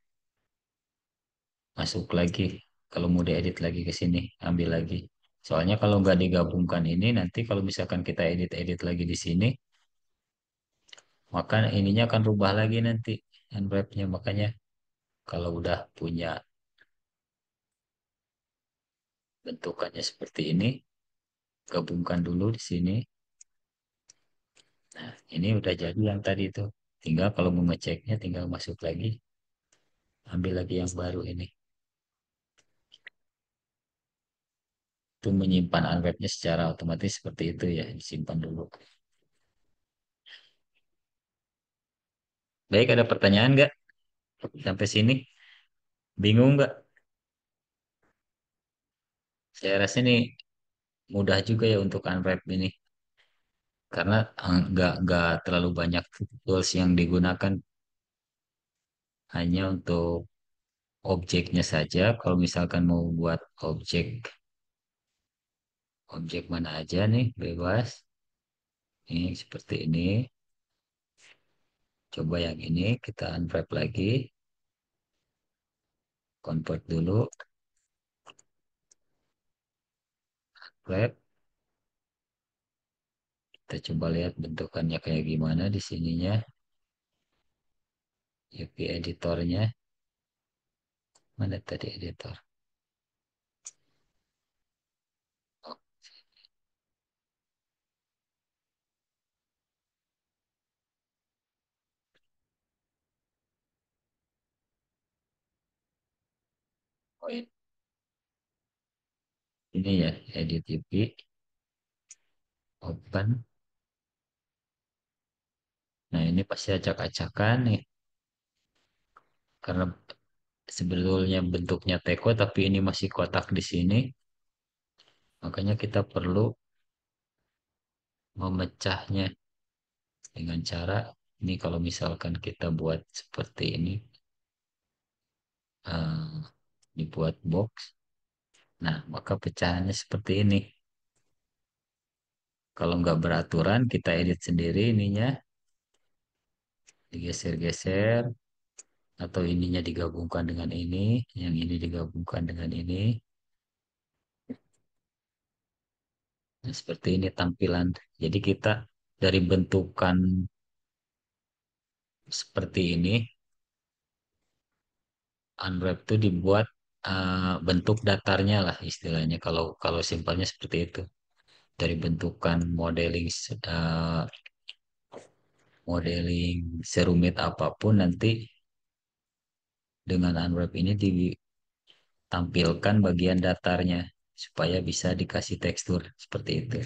masuk lagi. Kalau mau diedit lagi ke sini, ambil lagi. Soalnya kalau nggak digabungkan ini, nanti kalau misalkan kita edit-edit lagi di sini, maka ininya akan rubah lagi nanti unwrap-nya. Makanya kalau udah punya bentukannya seperti ini, gabungkan dulu di sini. Nah, ini udah jadi yang tadi itu. Tinggal kalau mau ngeceknya, tinggal masuk lagi, ambil lagi yang baru ini. Itu menyimpan unwrap-nya secara otomatis seperti itu ya, disimpan dulu. Baik, ada pertanyaan nggak? Sampai sini, bingung nggak? Saya rasa ini mudah juga ya untuk unwrap ini. karena nggak terlalu banyak tools yang digunakan, hanya untuk objeknya saja. Kalau misalkan mau buat objek objek mana aja nih bebas. Ini seperti ini. Coba yang ini kita unwrap lagi, convert dulu, wrap. Kita coba lihat bentukannya kayak gimana di sininya. UV editornya mana tadi editor? Oh, oh, ini ya, edit UV, open. Nah ini pasti acak-acakan nih, karena sebetulnya bentuknya teko tapi ini masih kotak di sini. Makanya kita perlu memecahnya dengan cara ini. Kalau misalkan kita buat seperti ini, eh, dibuat box, nah maka pecahannya seperti ini. Kalau nggak beraturan, kita edit sendiri ininya, digeser-geser, atau ininya digabungkan dengan ini, yang ini digabungkan dengan ini. Nah, seperti ini tampilan. Jadi kita dari bentukan seperti ini, unwrap itu dibuat bentuk datarnya lah istilahnya. Kalau kalau simpelnya seperti itu. Dari bentukan modeling modeling serumit apapun, nanti dengan unwrap ini ditampilkan bagian datarnya supaya bisa dikasih tekstur seperti itu.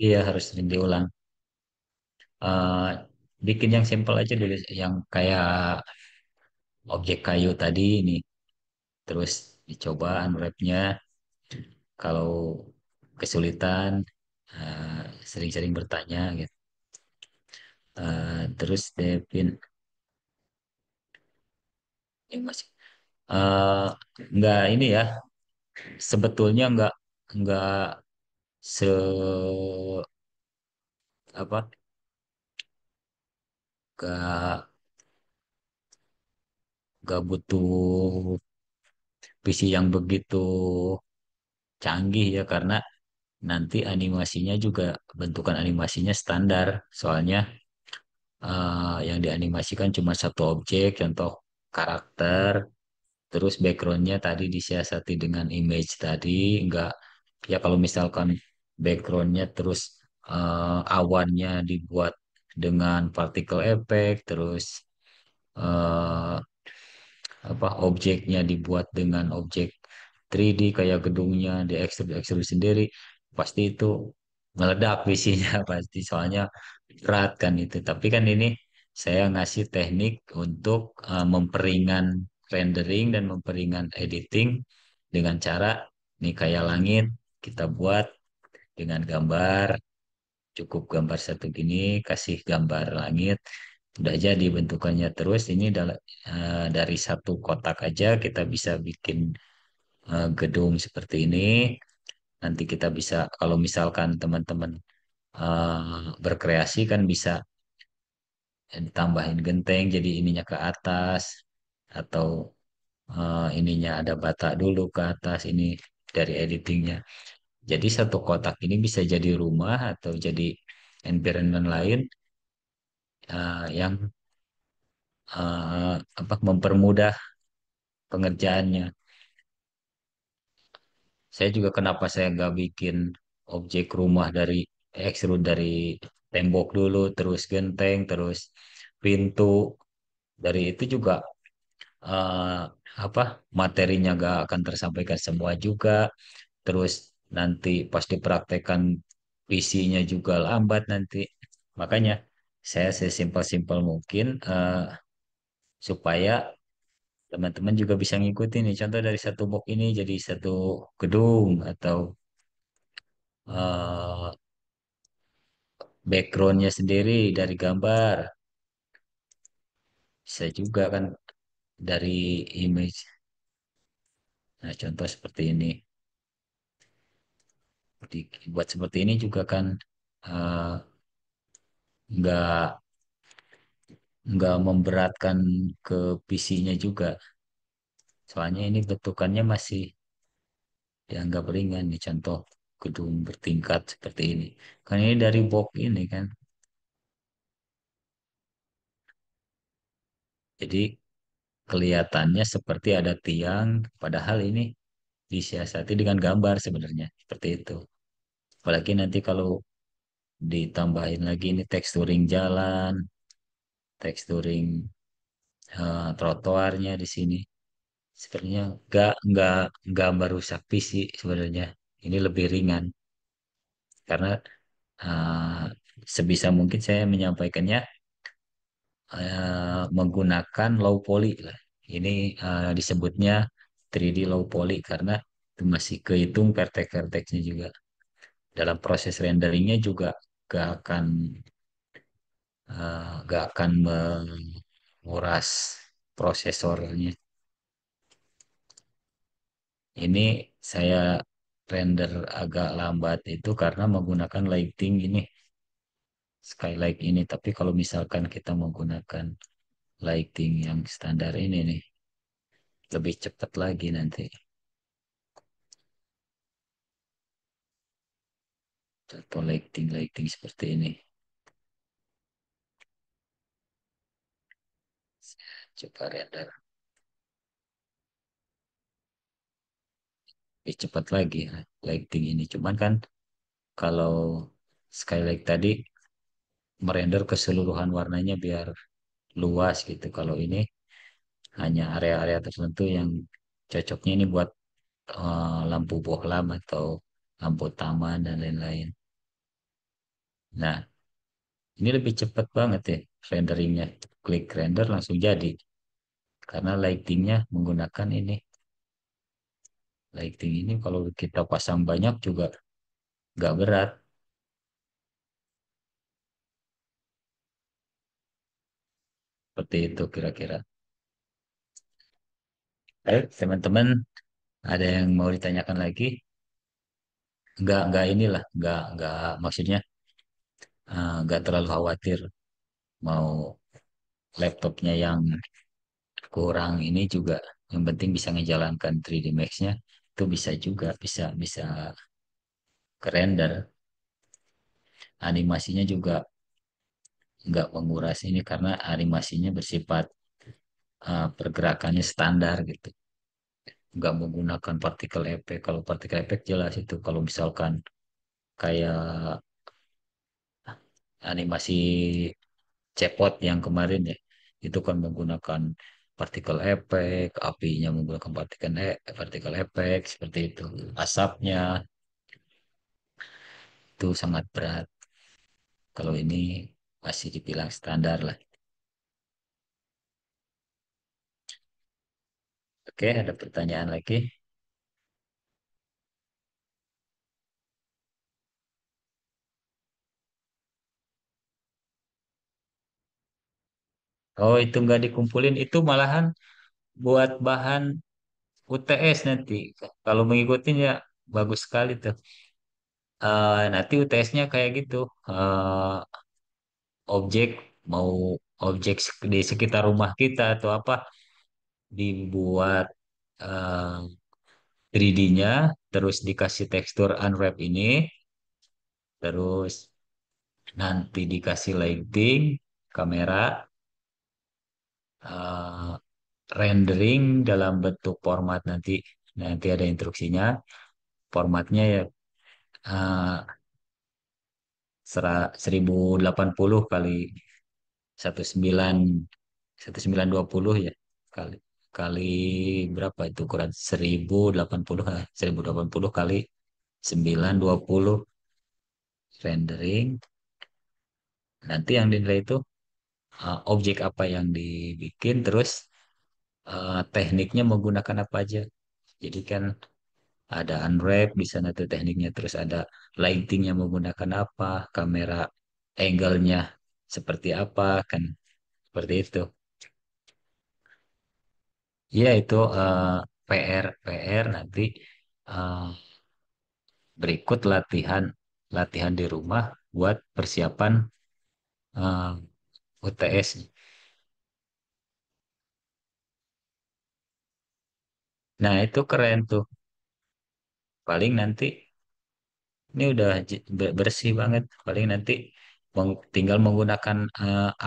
Iya, harus sering diulang. Eh, bikin yang simple aja dulu, yang kayak objek kayu tadi ini. Terus dicoba unwrap-nya. Kalau kesulitan, sering-sering bertanya gitu. Terus Devin, yang masih eh, nggak ini ya, sebetulnya nggak se apa, nggak nggak butuh PC yang begitu canggih ya, karena nanti animasinya juga bentukan animasinya standar. Soalnya yang dianimasikan cuma satu objek, contoh karakter, terus backgroundnya tadi disiasati dengan image tadi. Enggak, ya kalau misalkan backgroundnya terus awannya dibuat dengan particle effect, terus eh, apa, objeknya dibuat dengan objek 3D kayak gedungnya diekstrud sendiri, pasti itu meledak visinya pasti, soalnya berat kan itu. Tapi kan ini saya ngasih teknik untuk memperingan rendering dan memperingan editing dengan cara nih kayak langit, kita buat dengan gambar, cukup gambar satu gini, kasih gambar langit, udah jadi bentukannya. Terus ini dari satu kotak aja kita bisa bikin gedung seperti ini. Nanti kita bisa, kalau misalkan teman-teman berkreasi kan bisa ditambahin genteng jadi ininya ke atas, atau ininya ada bata dulu ke atas ini dari editingnya. Jadi satu kotak ini bisa jadi rumah atau jadi environment lain yang apa, mempermudah pengerjaannya. Saya juga kenapa saya nggak bikin objek rumah dari extrude dari tembok dulu, terus genteng, terus pintu, dari itu juga. eh, apa materinya gak akan tersampaikan semua juga. Terus nanti pas dipraktekkan visinya juga lambat nanti. Makanya saya sesimpel-simpel mungkin supaya teman-teman juga bisa ngikutin nih. Contoh dari satu box ini jadi satu gedung atau eh, backgroundnya sendiri dari gambar. Bisa juga kan dari image. Nah, contoh seperti ini. Buat seperti ini juga kan eh, nggak nggak memberatkan ke PC-nya juga. Soalnya ini bentukannya masih dianggap ringan nih. Contoh gedung bertingkat seperti ini. Kan ini dari box ini kan. Jadi kelihatannya seperti ada tiang, padahal ini disiasati dengan gambar sebenarnya. Seperti itu. Apalagi nanti kalau ditambahin lagi ini teksturing jalan, teksturing trotoarnya di sini. Sebenarnya nggak merusak fisik sebenarnya. Ini lebih ringan karena eh, sebisa mungkin saya menyampaikannya menggunakan low poly lah. Ini disebutnya 3D low poly karena itu masih kehitung vertex-vertexnya juga. Dalam proses renderingnya juga gak akan gak akan menguras prosesornya. Ini saya render agak lambat itu karena menggunakan lighting ini, skylight ini. Tapi kalau misalkan kita menggunakan lighting yang standar ini nih, lebih cepat lagi nanti. Contoh lighting seperti ini. Coba render lebih cepat lagi lighting ini. Cuman kan kalau skylight tadi merender keseluruhan warnanya biar luas gitu. Kalau ini hanya area-area tertentu yang cocoknya ini buat lampu bohlam atau lampu taman dan lain-lain. Nah, ini lebih cepat banget ya renderingnya. Klik render langsung jadi. Karena lightingnya menggunakan ini. Lighting ini kalau kita pasang banyak juga nggak berat. Seperti itu kira-kira. Baik, teman-teman, ada yang mau ditanyakan lagi? Nggak inilah, nggak maksudnya nggak terlalu khawatir mau laptopnya yang kurang ini juga. Yang penting bisa ngejalankan 3D Max-nya itu bisa juga, bisa bisa kerender. Animasinya juga nggak menguras ini karena animasinya bersifat pergerakannya standar gitu. Nggak menggunakan partikel efek. Kalau partikel efek jelas itu kalau misalkan kayak animasi cepot yang kemarin ya, itu kan menggunakan partikel efek, apinya menggunakan partikel efek seperti itu. Asapnya itu sangat berat. Kalau ini masih dibilang standar lah. Oke, ada pertanyaan lagi? Oh, itu nggak dikumpulin, itu malahan buat bahan UTS nanti. Kalau mengikutin ya bagus sekali tuh. Nanti UTS-nya kayak gitu. Eh, Objek mau objek di sekitar rumah kita atau apa dibuat 3D-nya, terus dikasih tekstur unwrap ini, terus nanti dikasih lighting, kamera, eh, rendering dalam bentuk format nanti ada instruksinya. Formatnya ya eh, 1080 kali 19 1920 ya kali. kali berapa itu ukuran 1080, 1080 kali 920 rendering. Nanti yang dinilai itu objek apa yang dibikin, terus tekniknya menggunakan apa aja. Jadi kan ada unwrap di sana tuh tekniknya, terus ada lightingnya menggunakan apa, kamera angle-nya seperti apa, kan seperti itu. Iya itu PR nanti eh, berikut latihan latihan di rumah buat persiapan UTS. Nah itu keren tuh. Paling nanti ini udah bersih banget. Paling nanti tinggal menggunakan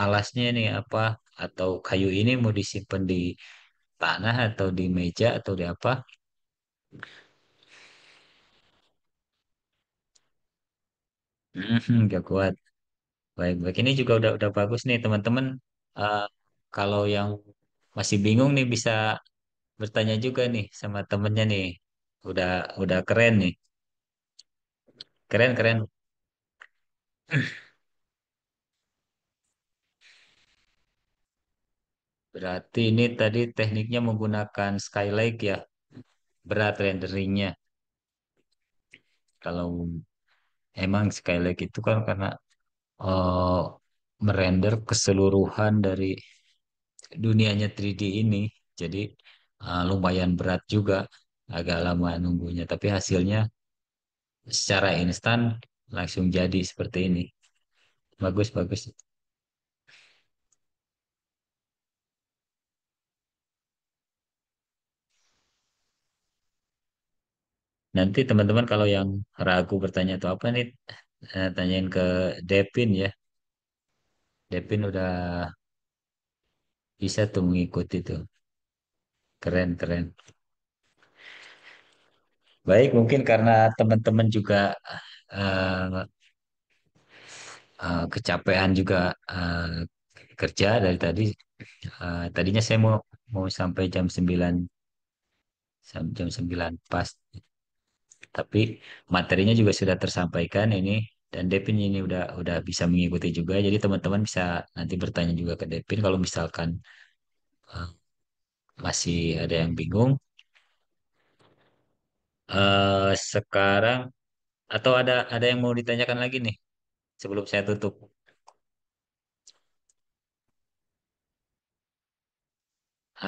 alasnya nih apa, atau kayu ini mau disimpan di tanah atau di meja atau di apa. Gak kuat. Baik-baik, ini juga udah bagus nih teman-teman. Eh, Kalau yang masih bingung nih bisa bertanya juga nih sama temennya nih. Udah udah keren nih. Keren keren. Berarti ini tadi tekniknya menggunakan Skylake ya. Berat renderingnya. Kalau emang Skylake itu kan karena eh, merender keseluruhan dari dunianya 3D ini. Jadi lumayan berat juga. Agak lama nunggunya. Tapi hasilnya secara instan langsung jadi seperti ini. Bagus, bagus. Nanti teman-teman kalau yang ragu bertanya itu apa nih, tanyain ke Devin ya. Devin udah bisa tuh mengikuti tuh. Keren, keren. Baik, mungkin karena teman-teman juga eh, kecapean juga kerja dari tadi. Tadinya saya mau mau sampai jam 9 pas. Tapi materinya juga sudah tersampaikan ini, dan Devin ini udah bisa mengikuti juga. Jadi teman-teman bisa nanti bertanya juga ke Devin kalau misalkan eh, masih ada yang bingung. Sekarang atau ada yang mau ditanyakan lagi nih sebelum saya tutup.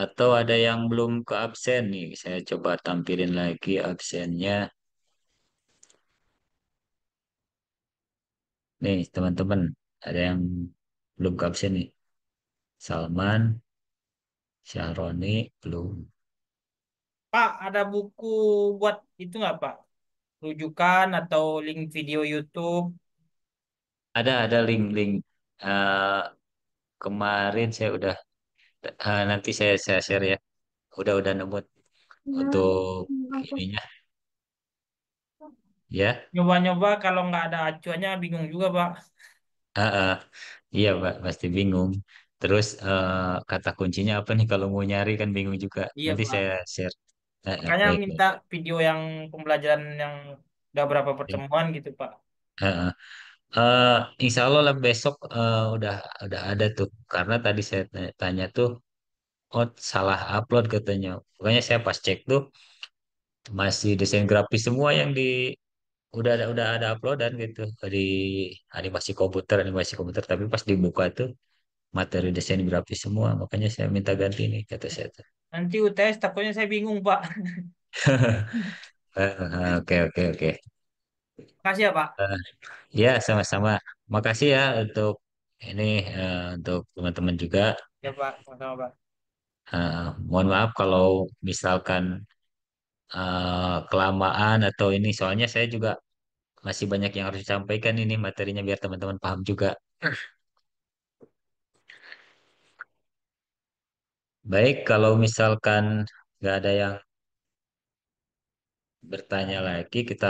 Atau ada yang belum ke absen nih. Saya coba tampilin lagi absennya. Nih, teman-teman, ada yang belum ke absen nih. Salman, Syahroni, belum. Pak, ada buku buat itu nggak Pak? Rujukan atau link video YouTube? Ada link-link. eh, Kemarin saya udah, nanti saya share ya. Udah nemu untuk ininya ya. Nyoba-nyoba kalau nggak ada acuannya bingung juga Pak. Ah, ah. Iya, Pak, pasti bingung. Terus kata kuncinya apa nih kalau mau nyari kan bingung juga. Iya Nanti saya Pak. share. Makanya Baik, baik. minta video yang pembelajaran yang udah berapa pertemuan gitu Pak. Ah, ah. Eh, Insya Allah lah besok udah ada tuh. Karena tadi saya tanya tuh, oh salah upload katanya. Pokoknya saya pas cek tuh masih desain grafis semua yang udah ada uploadan gitu di animasi komputer. Tapi pas dibuka tuh materi desain grafis semua. Makanya saya minta ganti nih kata saya tuh. Nanti UTS takutnya saya bingung Pak. Oke, oke, oke. Kasih ya Pak. Eh, Ya, sama-sama. Makasih ya untuk ini, untuk teman-teman juga. Ya Pak, sama-sama Pak. Mohon maaf kalau misalkan kelamaan atau ini, soalnya saya juga masih banyak yang harus disampaikan ini materinya biar teman-teman paham juga. Baik, kalau misalkan nggak ada yang bertanya lagi, kita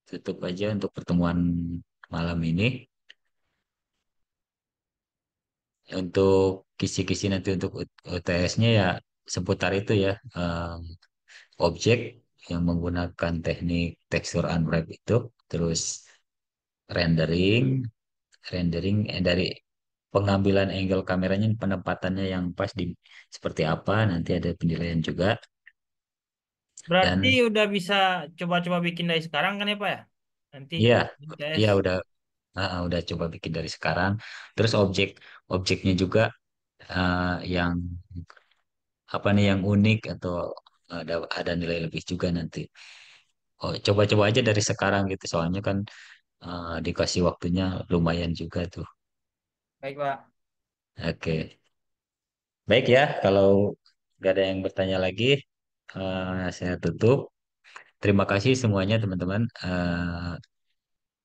tutup aja untuk pertemuan malam ini. Untuk kisi-kisi nanti untuk UTS-nya ya seputar itu ya, objek yang menggunakan teknik tekstur unwrap itu, terus rendering, dari pengambilan angle kameranya, penempatannya yang pas di seperti apa, nanti ada penilaian juga. Berarti Dan udah bisa coba-coba bikin dari sekarang kan ya Pak ya? Nanti iya, tes. iya udah coba bikin dari sekarang. Terus objeknya juga yang apa nih yang unik atau ada nilai lebih juga nanti. Oh, coba-coba aja dari sekarang gitu, soalnya kan dikasih waktunya lumayan juga tuh. Baik Pak. Oke, baik ya. Kalau nggak ada yang bertanya lagi, saya tutup. Terima kasih semuanya teman-teman.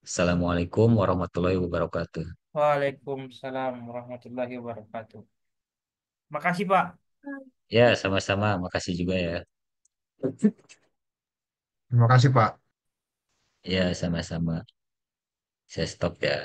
Assalamualaikum warahmatullahi wabarakatuh. Waalaikumsalam warahmatullahi wabarakatuh. Makasih Pak. Ya, sama-sama. Makasih juga ya. Terima kasih, Pak. Ya, sama-sama. Saya stop ya.